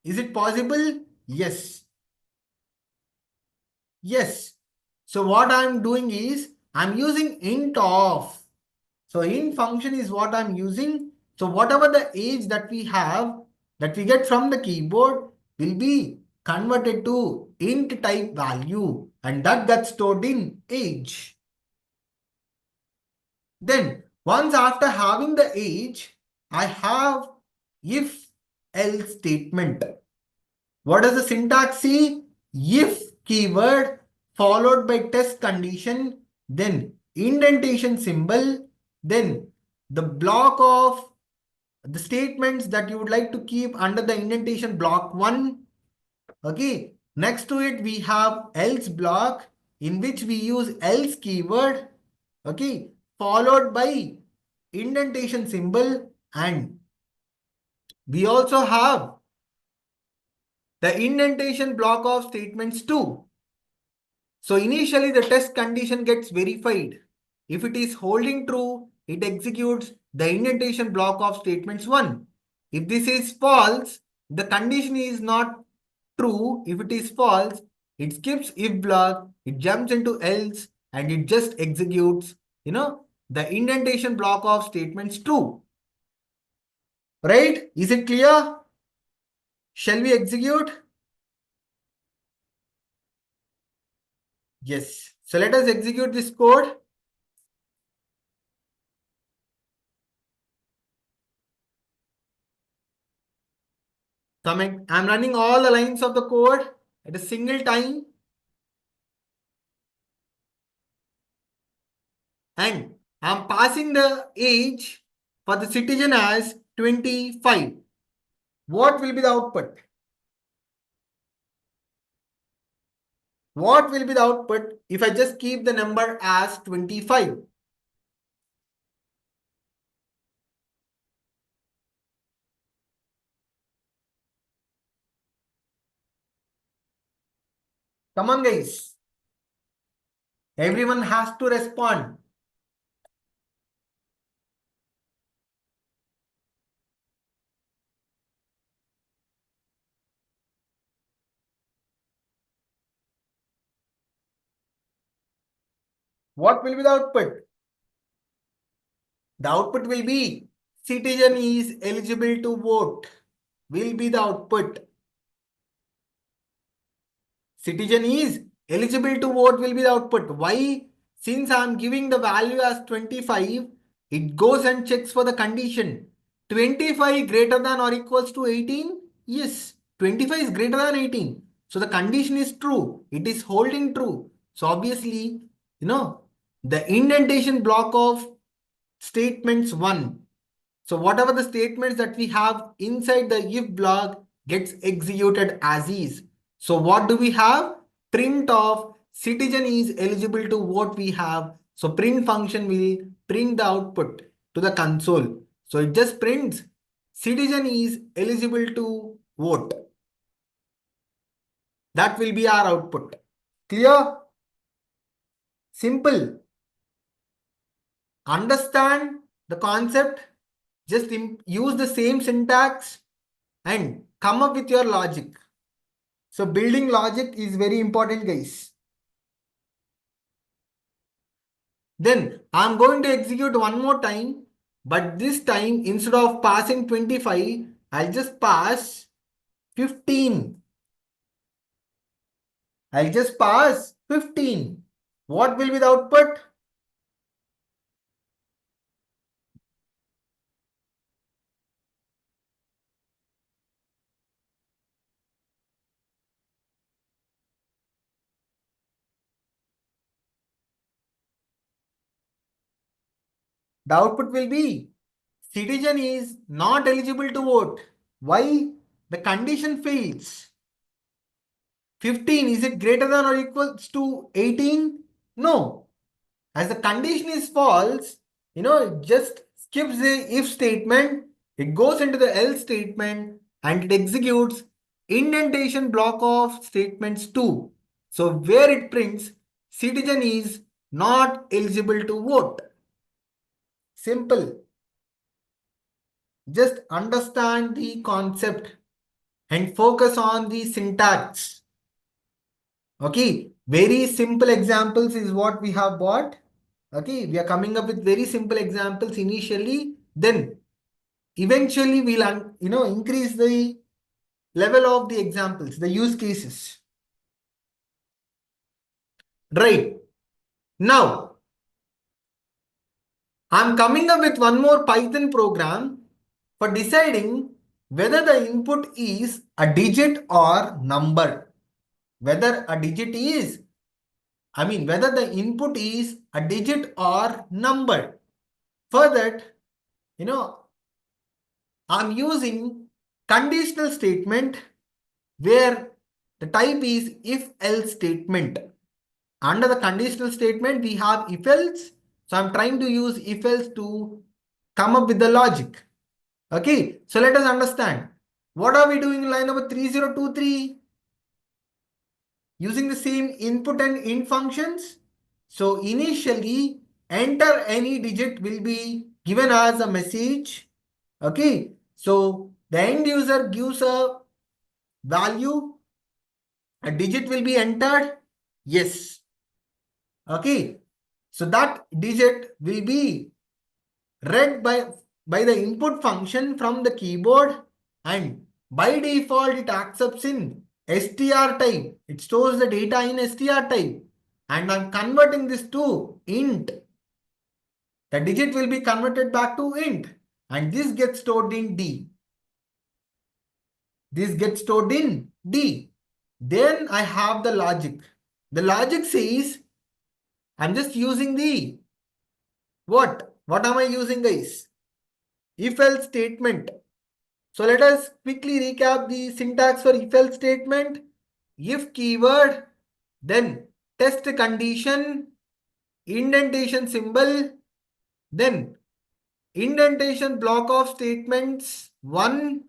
Is it possible? Yes. Yes. So what I'm doing is I'm using int of. So int function is what I'm using. So whatever the age that we have, that we get from the keyboard will be converted to int type value and that gets stored in age. Then once after having the age, I have if else statement. What does the syntax say? If keyword followed by test condition, then indentation symbol, then the block of the statements that you would like to keep under the indentation block 1. Okay. Next to it, we have else block in which we use else keyword. Okay. Followed by indentation symbol, and we also have the indentation block of statements too. So initially the test condition gets verified. If it is holding true, it executes the indentation block of statements 1. If this is false, the condition is not true. If it is false, it skips if block, it jumps into else and it just executes, the indentation block of statements true. Right? Is it clear? Shall we execute? Yes. So let us execute this code. I'm running all the lines of the code at a single time. And I'm passing the age for the citizen as 25. What will be the output? What will be the output if I just keep the number as 25? Come on, guys. Everyone has to respond. What will be the output? The output will be citizen is eligible to vote. Will be the output. Citizen is eligible to vote will be the output. Why? Since I am giving the value as 25, it goes and checks for the condition. 25 greater than or equals to 18? Yes, 25 is greater than 18. So the condition is true. It is holding true. So obviously, the indentation block of statements 1. So whatever the statements that we have inside the if block gets executed as is. So what do we have? Print of citizen is eligible to vote we have. So print function will print the output to the console. So it just prints citizen is eligible to vote. That will be our output. Clear? Simple. Understand the concept, just use the same syntax and come up with your logic. So building logic is very important, guys. Then I'm going to execute one more time, but this time instead of passing 25, I'll just pass 15. I'll just pass 15. What will be the output? The output will be citizen is not eligible to vote. Why? The condition fails. 15, is it greater than or equals to 18? No. As the condition is false, it just skips the if statement, it goes into the else statement and it executes indentation block of statements 2. So where it prints citizen is not eligible to vote. Simple. Just understand the concept and focus on the syntax. Okay, very simple examples is what we have bought. Okay, we are coming up with very simple examples initially. Then eventually we'll increase the level of the examples, the use cases. Right. Now, I'm coming up with one more Python program for deciding whether the input is a digit or number. Whether a digit is, whether the input is a digit or number. For that, you know, I'm using conditional statement where the type is if else statement. Under the conditional statement, we have if else. So I'm trying to use if else to come up with the logic. Okay, so let us understand. What are we doing in line number 3023? Using the same input and int functions. So initially, enter any digit will be given as a message. Okay, so the end user gives a value, a digit will be entered. Yes. Okay, so that digit will be read by the input function from the keyboard, and by default it accepts in str type. It stores the data in str type, and I'm converting this to int. The digit will be converted back to int, and this gets stored in D. This gets stored in D. Then I have the logic. The logic says I'm just using the what? What am I using, guys? If else statement. So let us quickly recap the syntax for if else statement. If keyword, then test condition, indentation symbol, then indentation block of statements 1,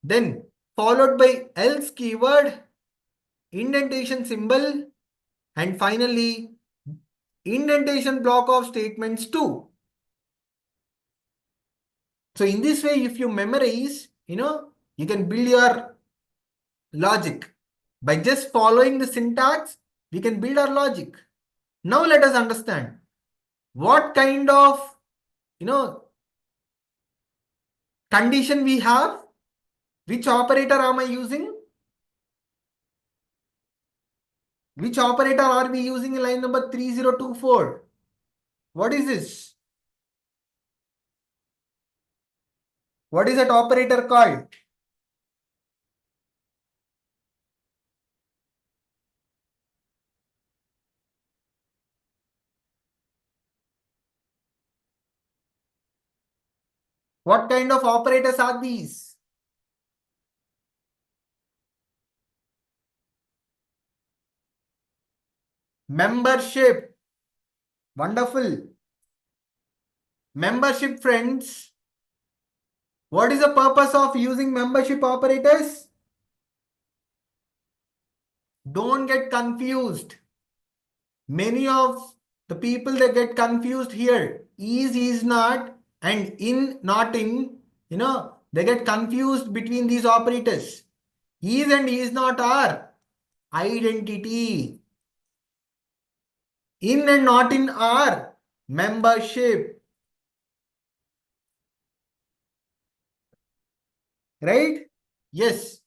then followed by else keyword, indentation symbol, and finally indentation block of statements 2. So in this way, if you memorize, you can build your logic. By just following the syntax, we can build our logic. Now let us understand what kind of, condition we have. Which operator am I using? Which operator are we using in line number 3024? What is this? What is that operator called? What kind of operators are these? Membership. Wonderful. Membership, friends. What is the purpose of using membership operators? Don't get confused. Many of the people they get confused here. Is not, and in, not in. They get confused between these operators. Is and is not are identity. In and not in are membership. Right? Yes.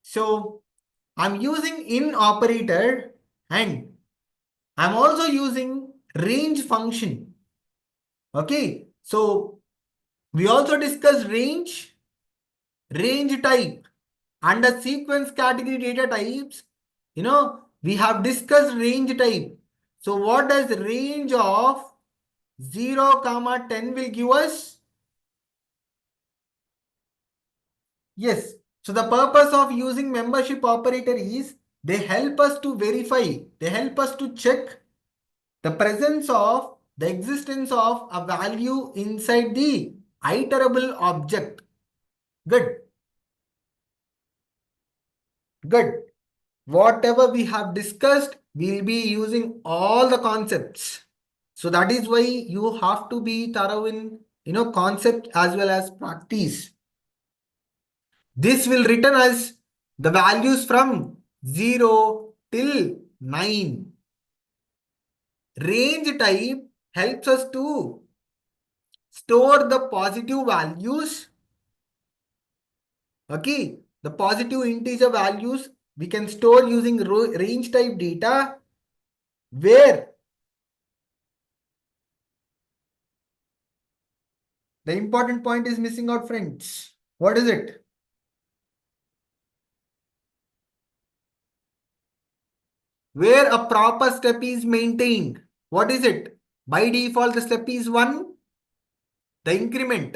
So I'm using in operator and I'm also using range function. Okay. So we also discussed range type. Under sequence category data types, we have discussed range type. So what does range of 0, comma 10 will give us? Yes. So the purpose of using membership operator is they help us to verify, they help us to check the presence of the existence of a value inside the iterable object. Good. Good. Whatever we have discussed, we'll be using all the concepts. So that is why you have to be thorough in concept as well as practice. This will return as the values from 0 till 9. Range type helps us to store the positive values. Okay, the positive integer values we can store using range type data where the important point is missing out, friends. What is it? Where a proper step is maintained. What is it? By default, the step is 1, the increment.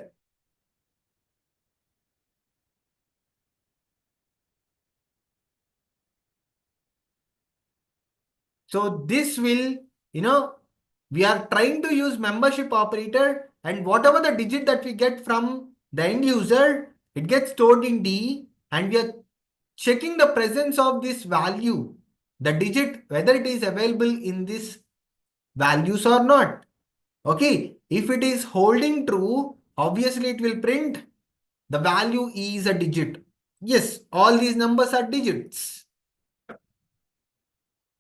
So this will, we are trying to use membership operator, and whatever the digit that we get from the end user, it gets stored in D, and we are checking the presence of this value, the digit, whether it is available in this values or not. Okay, if it is holding true, obviously it will print the value is a digit. Yes, all these numbers are digits.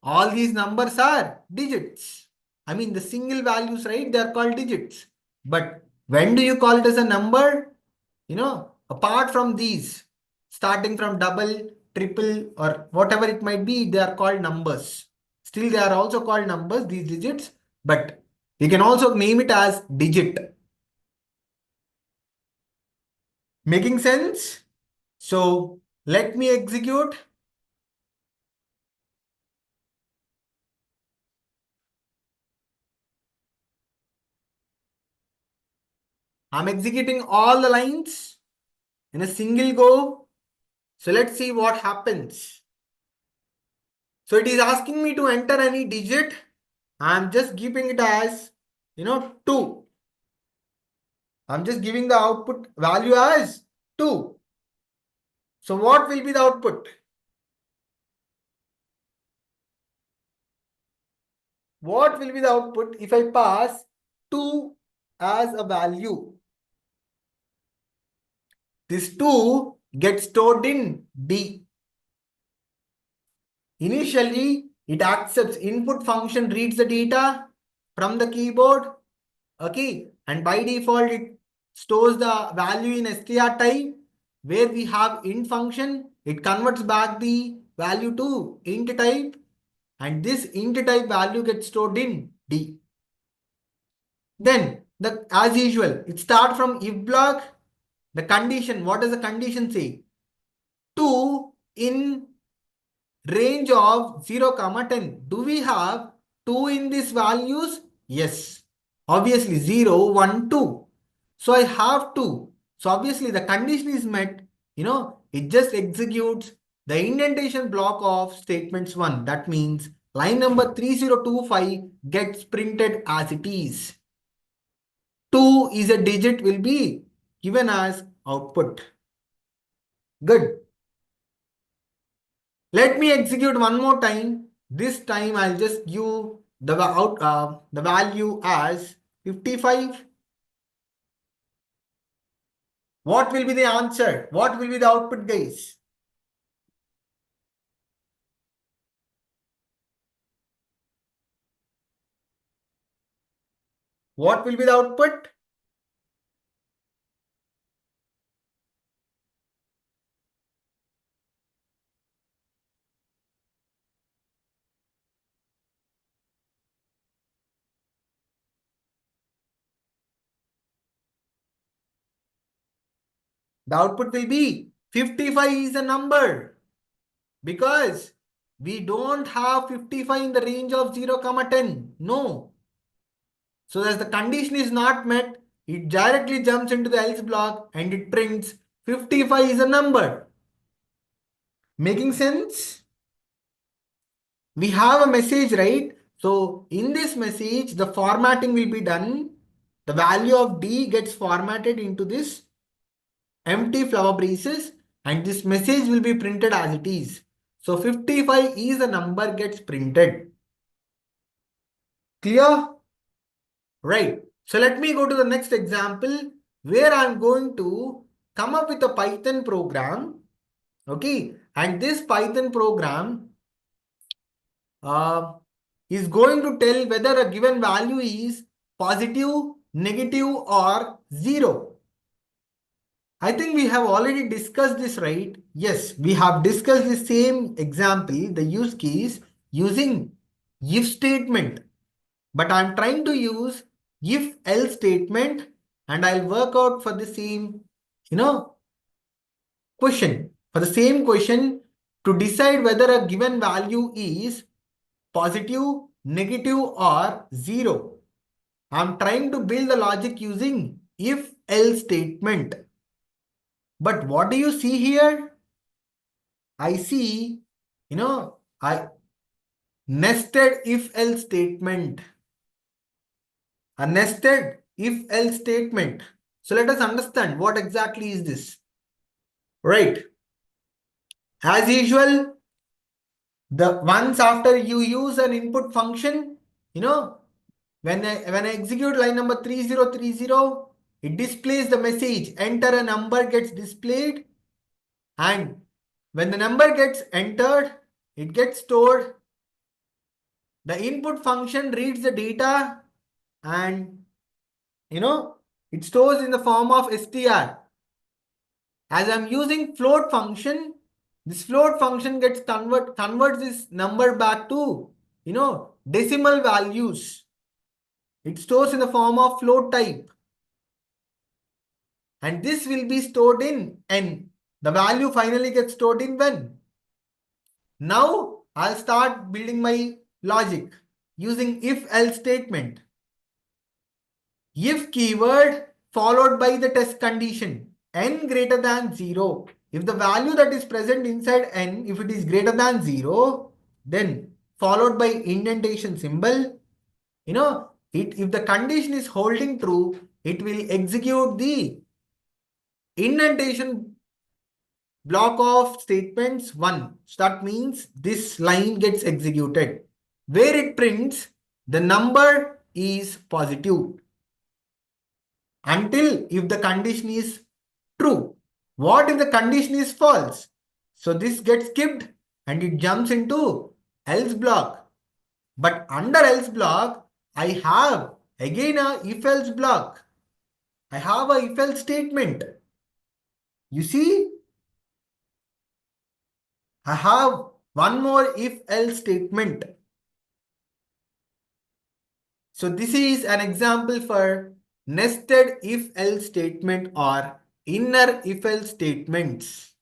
All these numbers are digits. I mean, the single values, right? They are called digits. But when do you call it as a number? Apart from these, starting from double, triple, or whatever it might be, they are called numbers. Still, they are also called numbers, these digits, but we can also name it as digit. Making sense? So let me execute. I'm executing all the lines in a single go. So let's see what happens. So it is asking me to enter any digit. I'm just keeping it as, 2. I'm just giving the output value as 2. So what will be the output? What will be the output if I pass 2 as a value? This 2 gets stored in D. Initially, it accepts input function reads the data from the keyboard. Okay. And by default, it stores the value in str type where we have int function. It converts back the value to int type. And this int type value gets stored in D. Then, as usual, it starts from if block. The condition, what does the condition say? 2 in range of 0 comma 10. Do we have 2 in these values? Yes. Obviously 0, 1, 2. So I have 2. So obviously the condition is met. It just executes the indentation block of statements 1. That means line number 3025 gets printed as it is. 2 is a digit will be given as output. Good. Let me execute one more time. This time I'll just give the value as 55. What will be the answer? What will be the output, guys? What will be the output? The output will be 55 is a number because we don't have 55 in the range of 0, 10. No. So as the condition is not met, it directly jumps into the else block and it prints 55 is a number. Making sense? We have a message, right? So in this message, the formatting will be done. The value of D gets formatted into this empty flower braces and this message will be printed as it is. So 55 is a number gets printed. Clear? Right. So let me go to the next example where I'm going to come up with a Python program. Okay. And this Python program uh, is going to tell whether a given value is positive, negative or zero. I think we have already discussed this, right? Yes, we have discussed the same example, the use case using if statement. But I'm trying to use if else statement and I'll work out for the same, question. For the same question to decide whether a given value is positive, negative or zero. I'm trying to build the logic using if else statement. But what do you see here? I see, I nested if else statement. A nested if else statement. So let us understand what exactly is this. Right. As usual, the once after you use an input function, when I execute line number 3030, it displays the message, enter a number gets displayed, and when the number gets entered, it gets stored. The input function reads the data and it stores in the form of str. As I'm using float function, this float function gets converts this number back to decimal values. It stores in the form of float type. And this will be stored in n. The value finally gets stored in when. Now I'll start building my logic using if else statement. If keyword followed by the test condition n greater than 0. If the value that is present inside n, if it is greater than 0, then followed by indentation symbol, if the condition is holding true, it will execute the indentation block of statements 1. So that means this line gets executed where it prints the number is positive until if the condition is true. What if the condition is false? So this gets skipped and it jumps into else block. But under else block, I have again a if else block. I have a if else statement. You see, I have one more if else statement. So this is an example for nested if else statement or inner if else statements.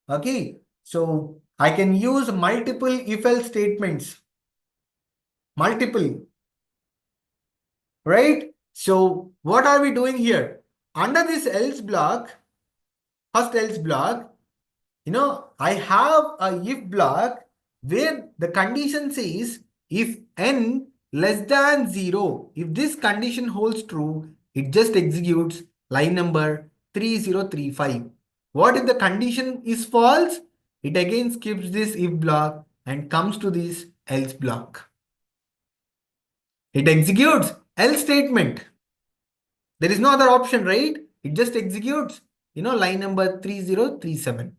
Okay, so I can use multiple if else statements. Multiple, right? So what are we doing here? Under this else block, first else block, I have a if block where the condition says if n less than 0, if this condition holds true, it just executes line number 3035. What if the condition is false? It again skips this if block and comes to this else block. It executes else statement. There is no other option, right? It just executes, line number 3037.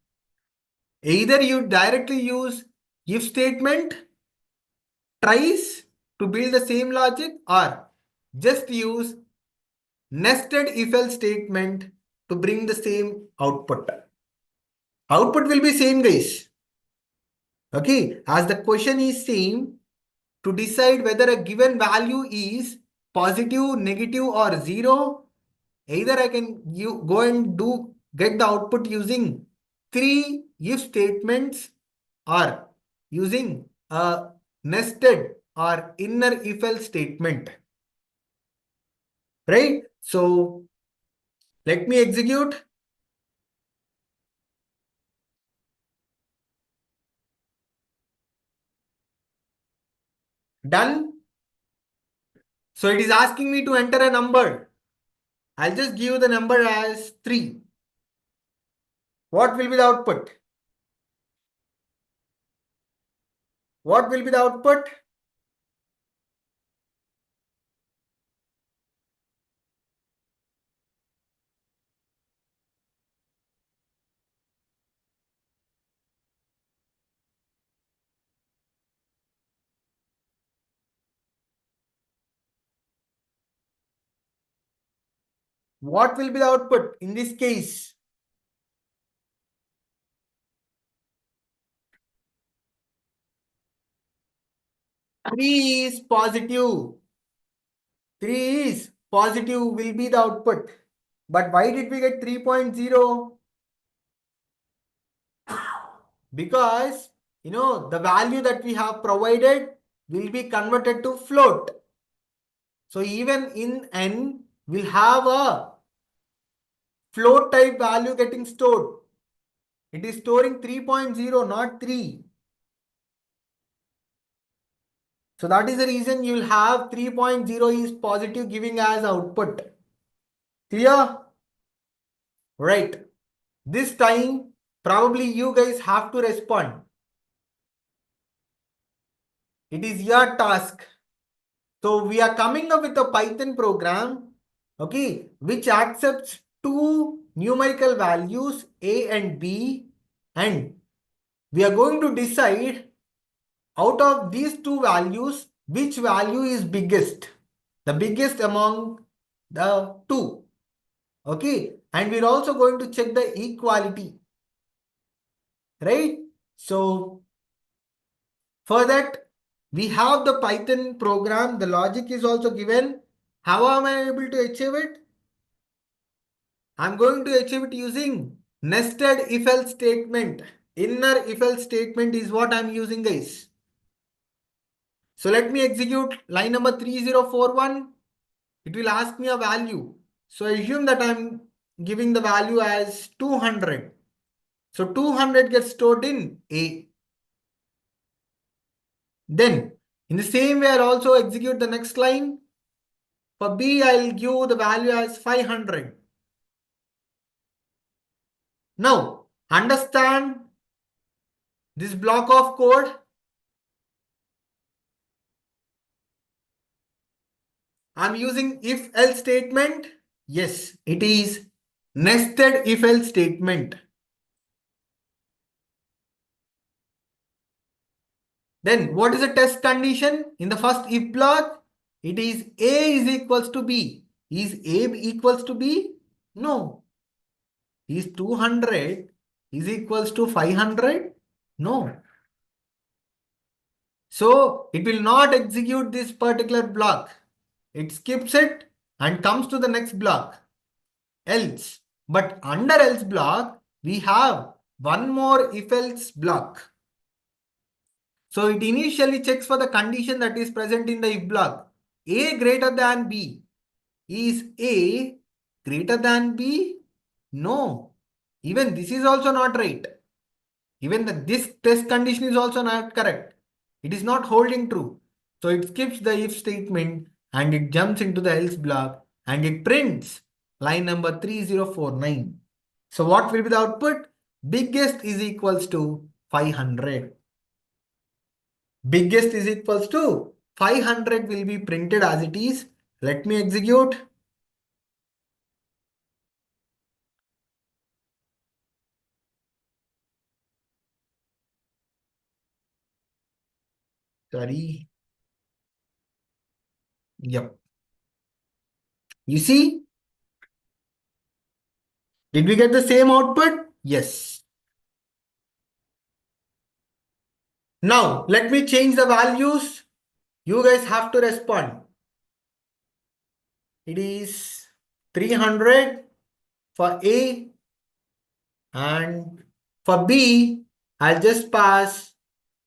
Either you directly use if statement tries to build the same logic, or just use nested if else statement to bring the same output. Output will be same, guys. Okay, as the question is same, to decide whether a given value is positive, negative, or zero, either I can go and get the output using three if statements, or using a nested or inner if else statement. Right? So let me execute. Done. So it is asking me to enter a number. I'll just give the number as 3. What will be the output? What will be the output? What will be the output in this case? 3 is positive. 3 is positive will be the output. But why did we get 3.0? Because, the value that we have provided will be converted to float. So even in n, we'll have a float type value getting stored. It is storing 3.0, not 3. So that is the reason you'll have 3.0 is positive giving as output. Clear? Right. This time, probably you guys have to respond. It is your task. So we are coming up with a Python program, okay, which accepts two numerical values A and B, and we are going to decide out of these two values which value is biggest, the biggest among the two, okay, and we're also going to check the equality, right? So for that, we have the Python program. The logic is also given. How am I able to achieve it? I'm going to achieve it using nested if else statement. Inner if else statement is what I'm using, guys. So let me execute line number 3041. It will ask me a value. So I assume that I'm giving the value as 200. So 200 gets stored in A. Then in the same way, I'll also execute the next line. For B, I'll give the value as 500. Now, understand this block of code. I'm using if else statement. Yes, it is nested if else statement. Then what is the test condition? In the first if block, it is A is equals to B. Is A equals to B? No. Is 200 is equals to 500? No. So it will not execute this particular block. It skips it and comes to the next block, else. But under else block, we have one more if else block. So it initially checks for the condition that is present in the if block. A greater than B. Is A greater than B? No. Even this is also not right. Even this test condition is also not correct. It is not holding true. So it skips the if statement and it jumps into the else block and it prints line number 3049. So what will be the output? Biggest is equals to 500. Biggest is equals to 500 will be printed as it is. Let me execute. Sorry. Yep. You see, did we get the same output? Yes. Now, let me change the values. You guys have to respond. It is 300 for A, and for B, I'll just pass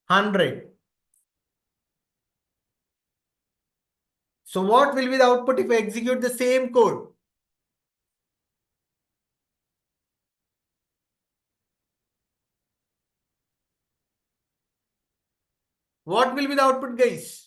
100. So what will be the output if I execute the same code? What will be the output, guys?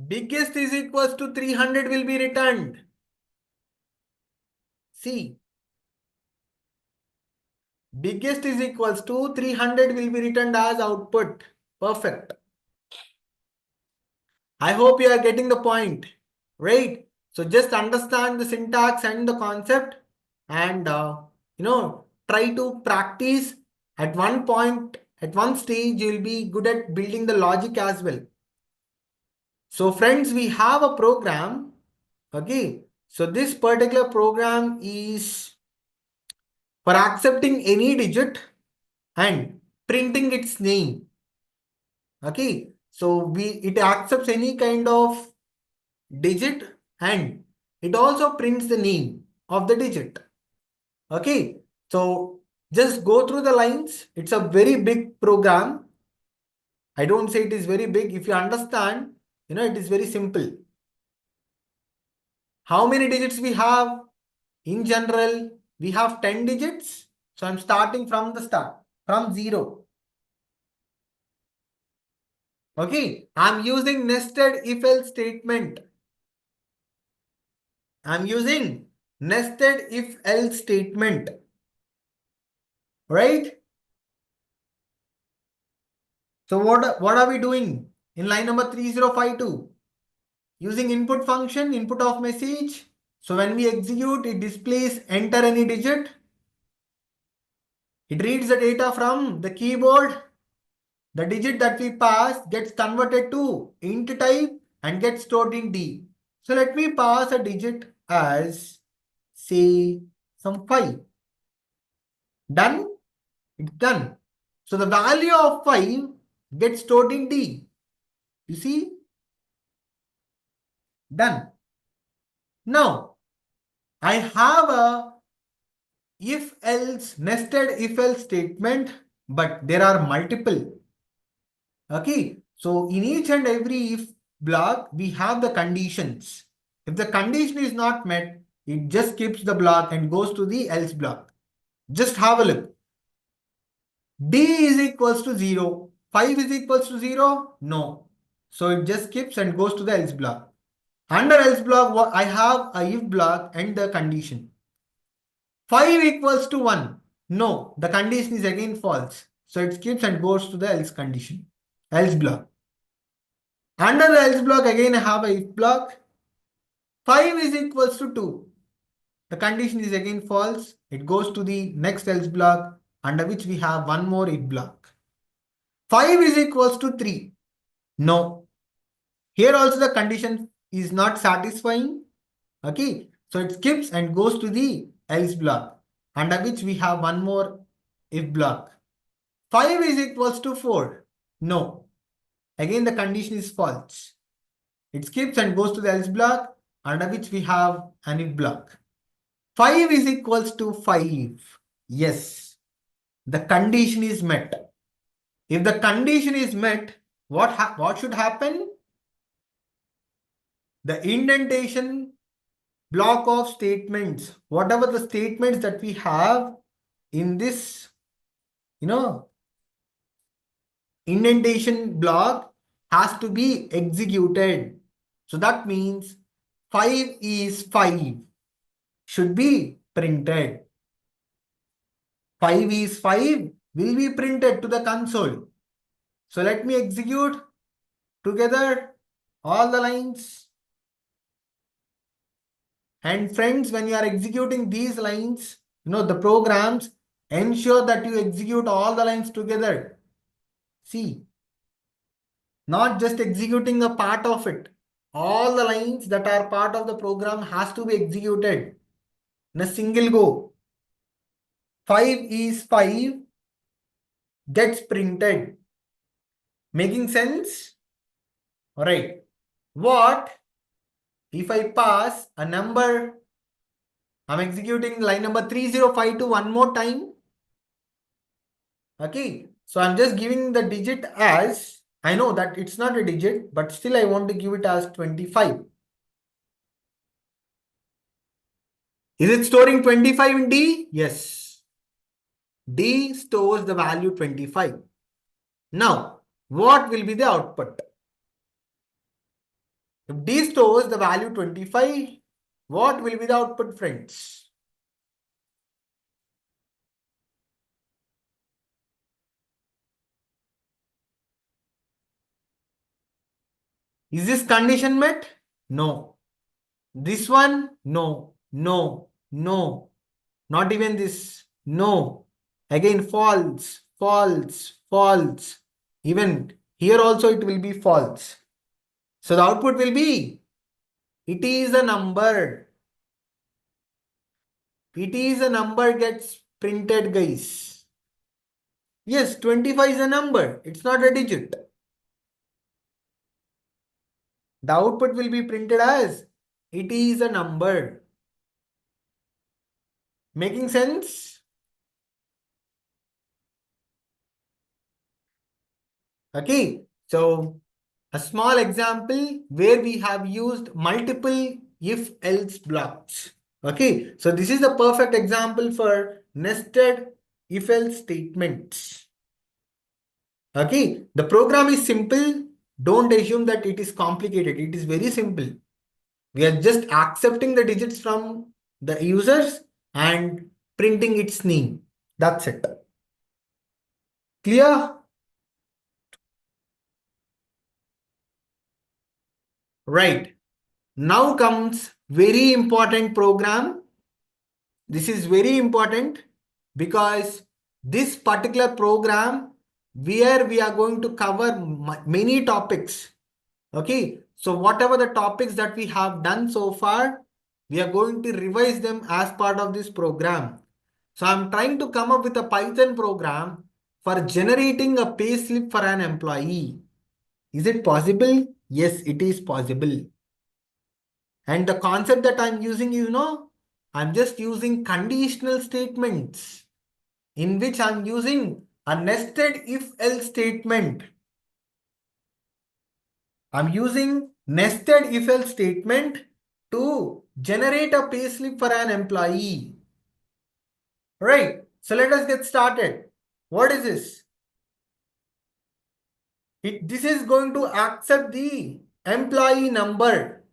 Biggest is equals to 300 will be returned. See, biggest is equals to 300 will be returned as output. Perfect. I hope you are getting the point, right? So just understand the syntax and the concept, and try to practice. At one point, at one stage, you'll be good at building the logic as well. So friends, we have a program. Okay. So this particular program is for accepting any digit and printing its name. Okay. So it accepts any kind of digit, and it also prints the name of the digit. Okay. So just go through the lines. It's a very big program. I don't say it is very big. If you understand, it is very simple. How many digits we have? In general, we have 10 digits. So I'm starting from the start, from 0. Okay. I'm using nested if else statement. I'm using nested if else statement. Right? So what are we doing in line number 3052? Using input function, input of message. So when we execute, it displays enter any digit. It reads the data from the keyboard. The digit that we pass gets converted to int type and gets stored in D. So let me pass a digit as, say, some 5. Done? It's done. So the value of 5 gets stored in D. You see? Done. Now, I have a if else, nested if else statement, but there are multiple. Okay. So in each and every if block, we have the conditions. If the condition is not met, it just skips the block and goes to the else block. Just have a look. D is equals to 0. 5 is equals to 0? No. So it just skips and goes to the else block. Under else block, I have a if block and the condition. 5 equals to 1. No, the condition is again false. So it skips and goes to the else condition. Else block. Under the else block, again I have a if block. 5 is equals to 2. The condition is again false. It goes to the next else block, under which we have one more if block. 5 is equals to 3. No. Here also the condition is not satisfying. Okay. So it skips and goes to the else block, under which we have one more if block. 5 is equals to 4. No. Again the condition is false. It skips and goes to the else block, under which we have an if block. 5 is equals to 5. Yes, the condition is met. If the condition is met, what should happen? The indentation block of statements, whatever the statements that we have in this, indentation block, has to be executed. So that means 5 is 5 should be printed. 5 is 5 will be printed to the console. So let me execute together all the lines. And friends, when you are executing these lines, the programs ensure that you execute all the lines together. See, not just executing a part of it. All the lines that are part of the program has to be executed in a single go. 5 is 5 gets printed. Making sense? Alright. What if I pass a number? I'm executing line number 3052 one more time. Okay. So I'm just giving the digit as, I know that it's not a digit, but still I want to give it as 25. Is it storing 25 in D? Yes. D stores the value 25. Now, what will be the output? If D stores the value 25, what will be the output, friends? Is this condition met? No. This one? No. No. No. Not even this. No. Again, false. False. False. Even here also it will be false. So the output will be, it is a number. It is a number gets printed, guys. Yes, 25 is a number. It's not a digit. The output will be printed as, it is a number. Making sense? Okay. So a small example where we have used multiple if else blocks. Okay. So this is the perfect example for nested if else statements. Okay. The program is simple. Don't assume that it is complicated. It is very simple. We are just accepting the digits from the users and printing its name. That's it. Clear? Right. Now comes very important program. This is very important because this particular program where we are going to cover many topics. Okay. So whatever the topics that we have done so far, we are going to revise them as part of this program. So I'm trying to come up with a Python program for generating a payslip for an employee. Is it possible? Yes, it is possible. And the concept that I'm using, I'm just using conditional statements in which I'm using a nested if else statement. I'm using nested if else statement to generate a payslip for an employee. Right. So let us get started. What is this? This is going to accept the employee number.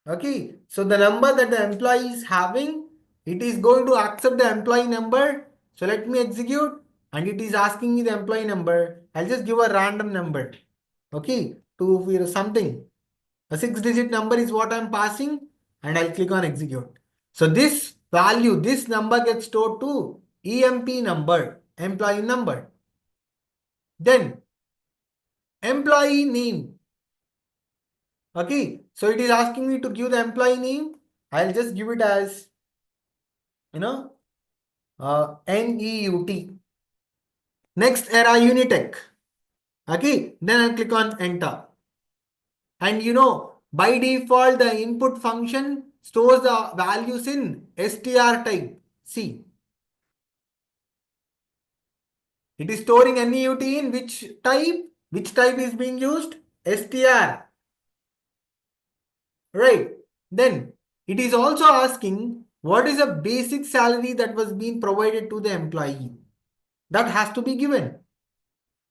Okay. So the number that the employee is having, it is going to accept the employee number. So let me execute and it is asking me the employee number. I'll just give a random number. Okay. To something. A 6-digit number is what I'm passing and I'll click on execute. So this value, this number gets stored to EMP number, employee number. Then employee name. Okay. So it is asking me to give the employee name. I'll just give it as, NEUT. Next era Unitech. Okay. Then I'll click on enter. And by default, the input function stores the values in str type. See, it is storing NEUT in which type? Which type is being used? str. Right. Then it is also asking what is the basic salary that was being provided to the employee. That has to be given.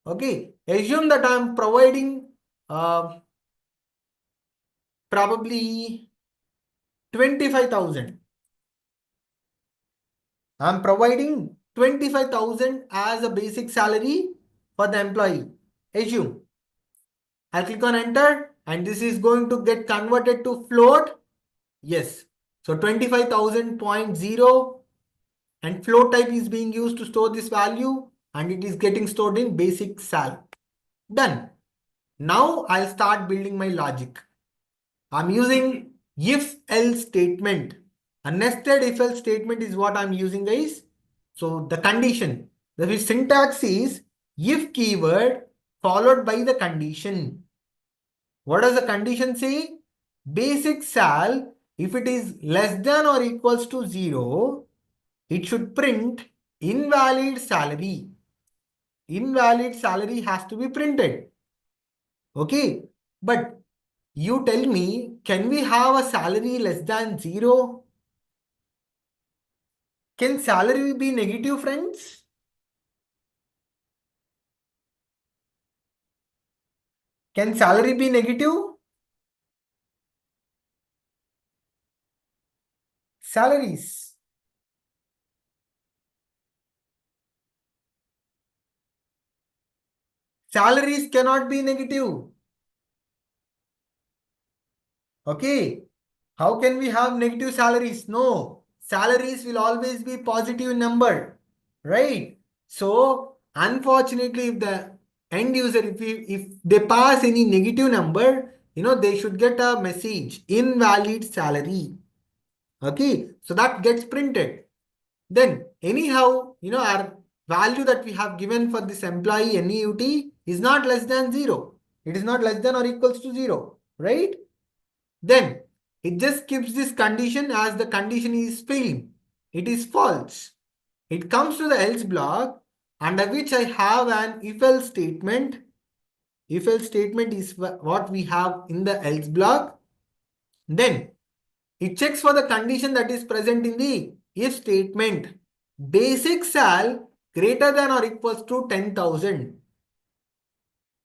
Okay. Assume that I am providing uh, probably 25,000. I'm providing 25,000 as a basic salary for the employee. Assume. I'll click on enter and this is going to get converted to float. Yes. So 25,000.0 and float type is being used to store this value and it is getting stored in basic sal. Done. Now I'll start building my logic. I'm using if else statement. A nested if else statement is what I'm using, guys. So the condition, the syntax is if keyword followed by the condition. What does the condition say? Basic sal, if it is less than or equals to 0, it should print invalid salary. Invalid salary has to be printed. Okay. But you tell me, can we have a salary less than 0? Can salary be negative, friends? Can salary be negative? Salaries. Salaries cannot be negative. Okay. How can we have negative salaries? No. Salaries will always be positive number. Right? So, unfortunately, if the end user, if they pass any negative number, they should get a message, invalid salary. Okay. So that gets printed. Then anyhow, our value that we have given for this employee NEUT is not less than 0. It is not less than or equals to 0, right? Then it just keeps this condition as the condition is failing. It is false. It comes to the else block under which I have an if else statement. If else statement is what we have in the else block. Then it checks for the condition that is present in the if statement. Basic sal greater than or equals to 10,000.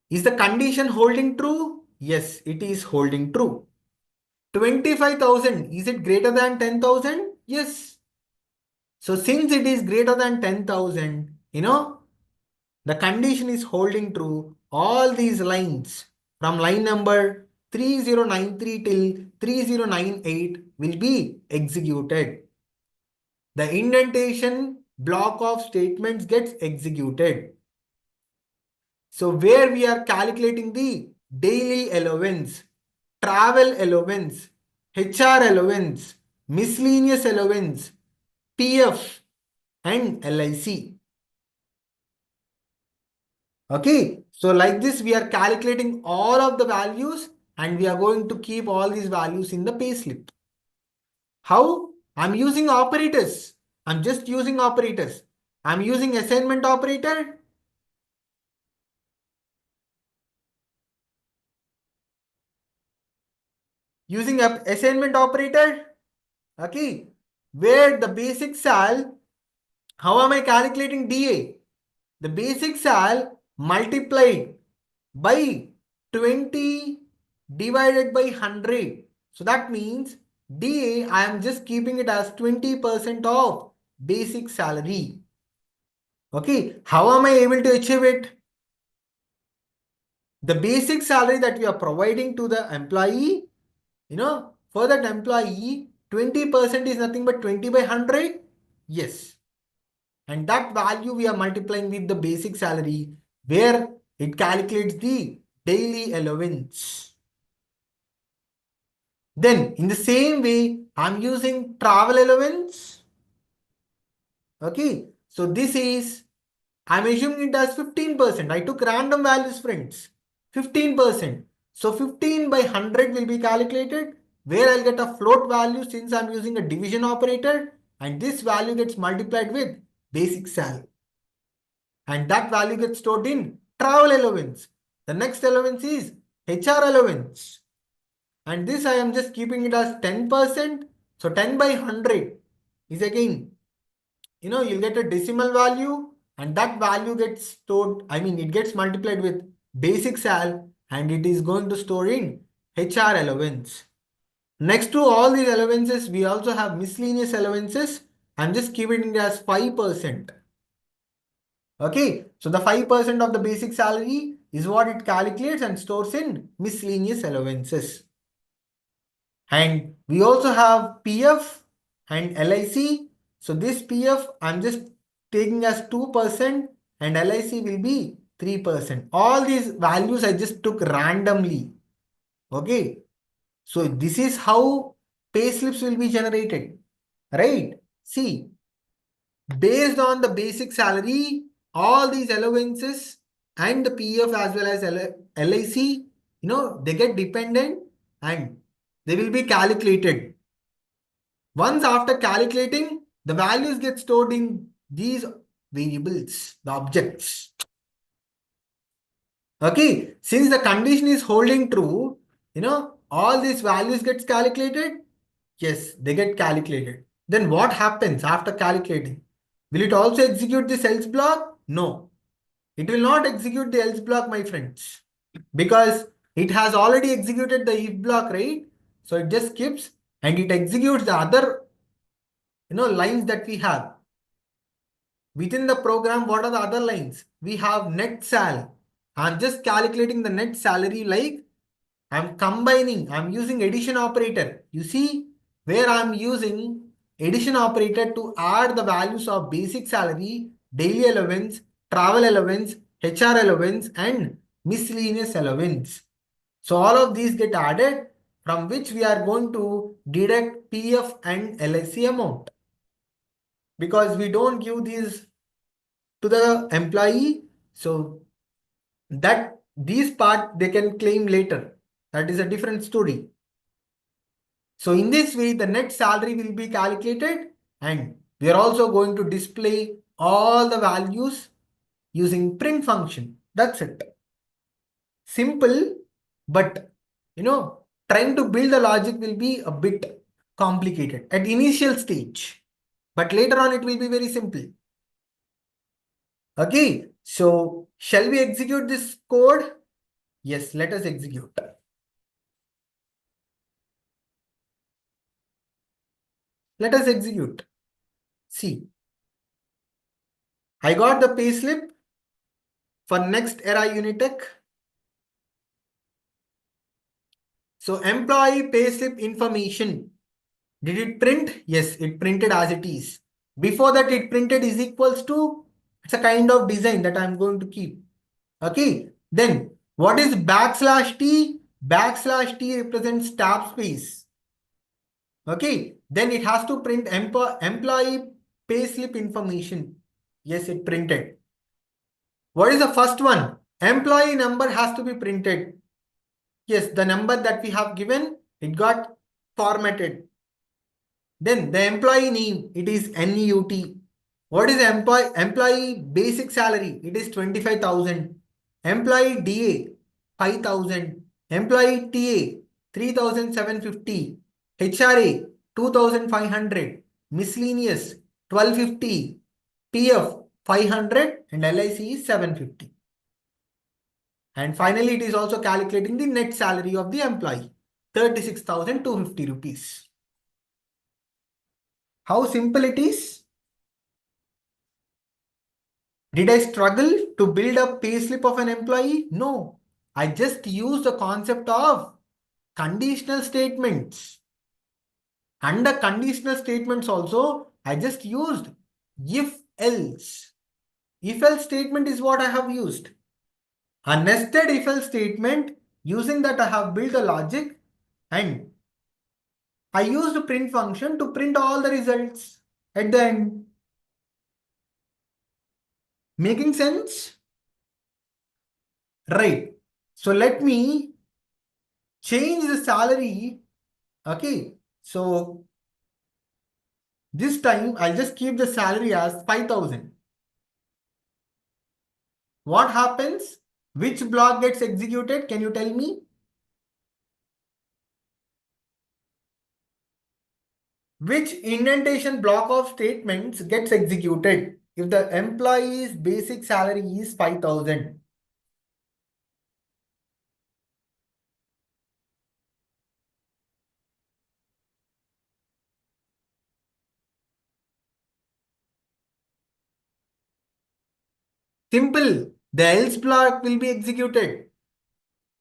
Is the condition holding true? Yes, it is holding true. 25,000, is it greater than 10,000? Yes. So since it is greater than 10,000, the condition is holding true. All these lines from line number 3093 till 3098 will be executed. The indentation block of statements gets executed. So where we are calculating the daily allowance, travel allowance, HR allowance, miscellaneous allowance, PF and LIC. Okay. So like this, we are calculating all of the values and we are going to keep all these values in the payslip. How? I'm using operators. I'm just using operators. I'm using assignment operator. Using a assignment operator. Okay. Where the basic sal, how am I calculating DA? The basic sal multiplied by 20 divided by 100. So that means DA, I am just keeping it as 20% of basic salary. Okay, how am I able to achieve it? The basic salary that we are providing to the employee, for that employee, 20% is nothing but 20 by 100. Yes. And that value we are multiplying with the basic salary where it calculates the daily allowance. Then in the same way, I'm using travel allowance. Okay. So this is, I'm assuming it as 15%. I took random values, friends. 15%. So 15 by 100 will be calculated where I'll get a float value since I'm using a division operator and this value gets multiplied with basic salary. And that value gets stored in travel allowance. The next allowance is HR allowance. And this I am just keeping it as 10%. So 10 by 100 is again, you'll get a decimal value and that value gets stored. I mean, it gets multiplied with basic sal and it is going to store in HR allowance. Next to all these allowances, we also have miscellaneous allowances. I'm just keeping it as 5%. Okay, so the 5% of the basic salary is what it calculates and stores in miscellaneous allowances. And we also have PF and LIC. So this PF I'm just taking as 2% and LIC will be 3%. All these values I just took randomly. Okay. So this is how pay slips will be generated. Right? See, based on the basic salary, all these allowances and the PF as well as LIC, they get dependent and they will be calculated. Once after calculating, the values get stored in these variables, the objects. Okay, since the condition is holding true, all these values gets calculated. Yes, they get calculated. Then what happens after calculating? Will it also execute this else block? No, it will not execute the else block, my friends, because it has already executed the if block, right? So it just skips and it executes the other lines that we have. Within the program, what are the other lines? We have net sal. I'm just calculating the net salary like I'm combining, I'm using addition operator. You see where I'm using addition operator to add the values of basic salary, daily allowance, travel allowance, HR allowance, and miscellaneous allowance. So all of these get added, from which we are going to deduct PF and LIC amount, because we don't give these to the employee, so that these part they can claim later. That is a different story. So in this way, the net salary will be calculated, and we are also going to display all the values using print function. That's it. Simple, but trying to build the logic will be a bit complicated at initial stage, but later on it will be very simple. Okay, so shall we execute this code? Yes, let us execute. Let us execute. See, I got the payslip for next era Unitech. So employee payslip information. Did it print? Yes, it printed as it is. Before that, it printed is equals to, it's a kind of design that I'm going to keep. Okay. Then what is backslash T? Backslash T represents tab space. Okay. Then it has to print employee payslip information. Yes, it printed. What is the first one? Employee number has to be printed. Yes, the number that we have given, it got formatted. Then the employee name, it is NEUT. What is employee basic salary? It is 25,000. Employee DA 5,000. Employee TA 3,750. HRA 2,500. Miscellaneous 1,250. PF 500 and LIC is 750. And finally, it is also calculating the net salary of the employee, 36,250 rupees. How simple it is? Did I struggle to build a payslip of an employee? No. I just used the concept of conditional statements. Under conditional statements also, I just used if else. If else statement is what I have used. A nested if else statement, using that I have built a logic, and I used a print function to print all the results at the end. Making sense? Right. So let me change the salary. Okay. So this time I'll just keep the salary as 5,000. What happens? Which block gets executed? Can you tell me? Which indentation block of statements gets executed if the employee's basic salary is 5,000? Simple. The else block will be executed.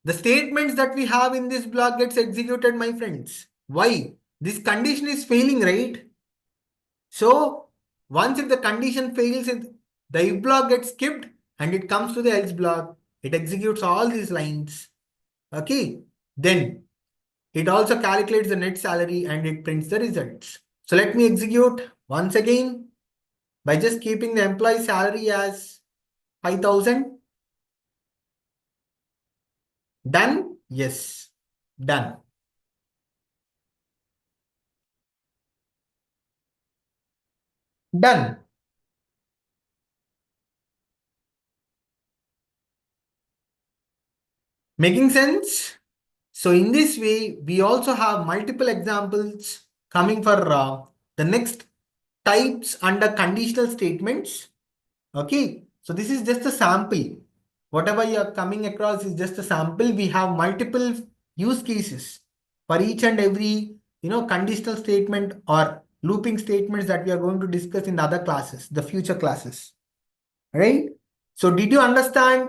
The statements that we have in this block gets executed, my friends. Why? This condition is failing, right? So once if the condition fails, the if block gets skipped and it comes to the else block. It executes all these lines. Okay. Then it also calculates the net salary and it prints the results. So let me execute once again by just keeping the employee salary as 5,000. Done? Yes. Done. Done. Making sense? So in this way, we also have multiple examples coming for the next types under conditional statements. Okay. So this is just a sample. Whatever you are coming across is just a sample. We have multiple use cases for each and every, conditional statement or looping statements that we are going to discuss in the other classes, the future classes. Right? So did you understand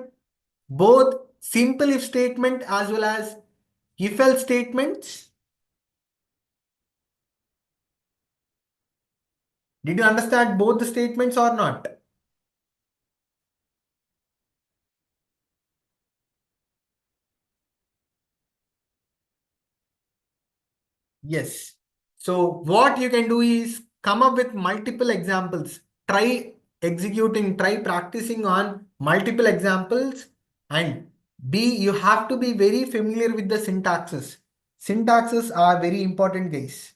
both simple if statement as well as if else statements? Did you understand both the statements or not? Yes. So what you can do is come up with multiple examples. Try executing, try practicing on multiple examples, and you have to be very familiar with the syntaxes. Syntaxes are very important, guys.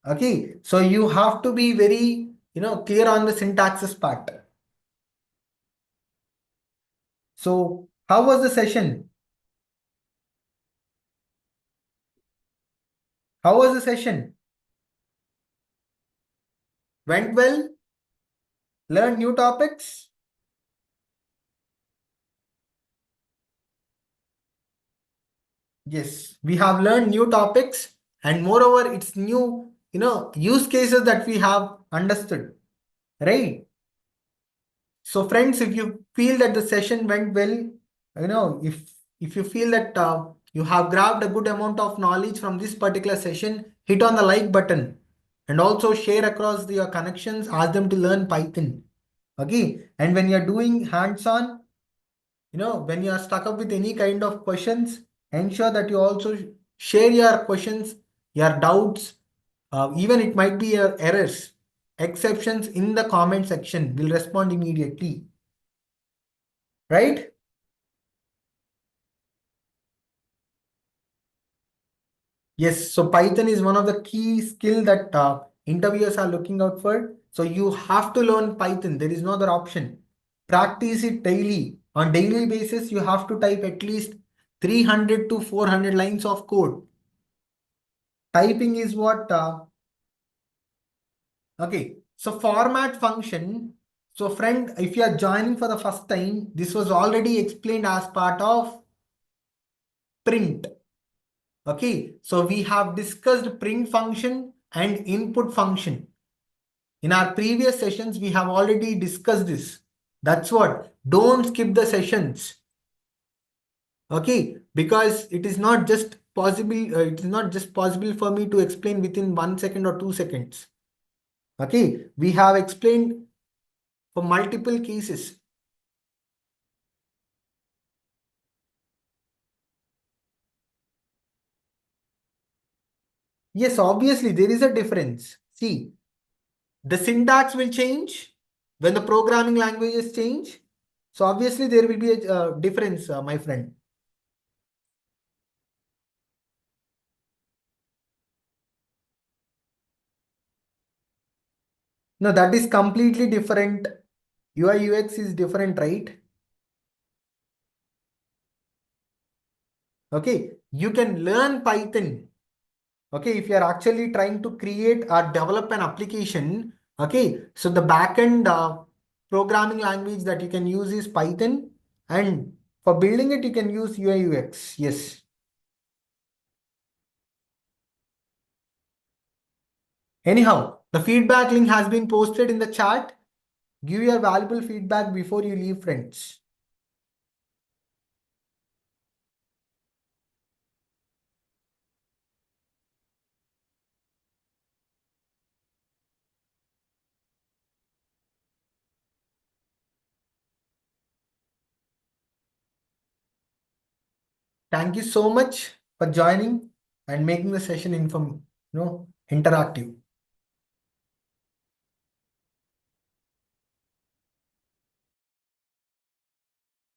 Okay. So you have to be very, clear on the syntaxes part. So how was the session? How was the session? Went well? Learn new topics? Yes, we have learned new topics, and moreover, it's new, use cases that we have understood, right? So, friends, if you feel that the session went well, if you feel that you have grabbed a good amount of knowledge from this particular session, hit on the like button and also share across your connections. Ask them to learn Python. Okay, and when you're doing hands-on, when you are stuck up with any kind of questions, ensure that you also share your questions, your doubts, even it might be your errors, exceptions in the comment section. We'll respond immediately, right? Yes, so Python is one of the key skill that interviewers are looking out for. So you have to learn Python. There is no other option. Practice it daily. On daily basis, you have to type at least 300 to 400 lines of code. Typing is what okay, so format function. So friend, if you are joining for the first time, this was already explained as part of print. Okay, so we have discussed print function and input function. In our previous sessions, we have already discussed this. That's what. Don't skip the sessions. Okay, because it is not just possible. It is not just possible for me to explain within 1 second or 2 seconds. Okay, we have explained for multiple cases. Yes, obviously there is a difference. See, the syntax will change when the programming languages change. So obviously there will be a difference, my friend. No, that is completely different. UI UX is different, right? Okay, you can learn Python. Okay, if you are actually trying to create or develop an application, okay, so the backend programming language that you can use is Python, and for building it, you can use UI UX. Yes. Anyhow, the feedback link has been posted in the chat. Give your valuable feedback before you leave, friends. Thank you so much for joining and making the session interactive.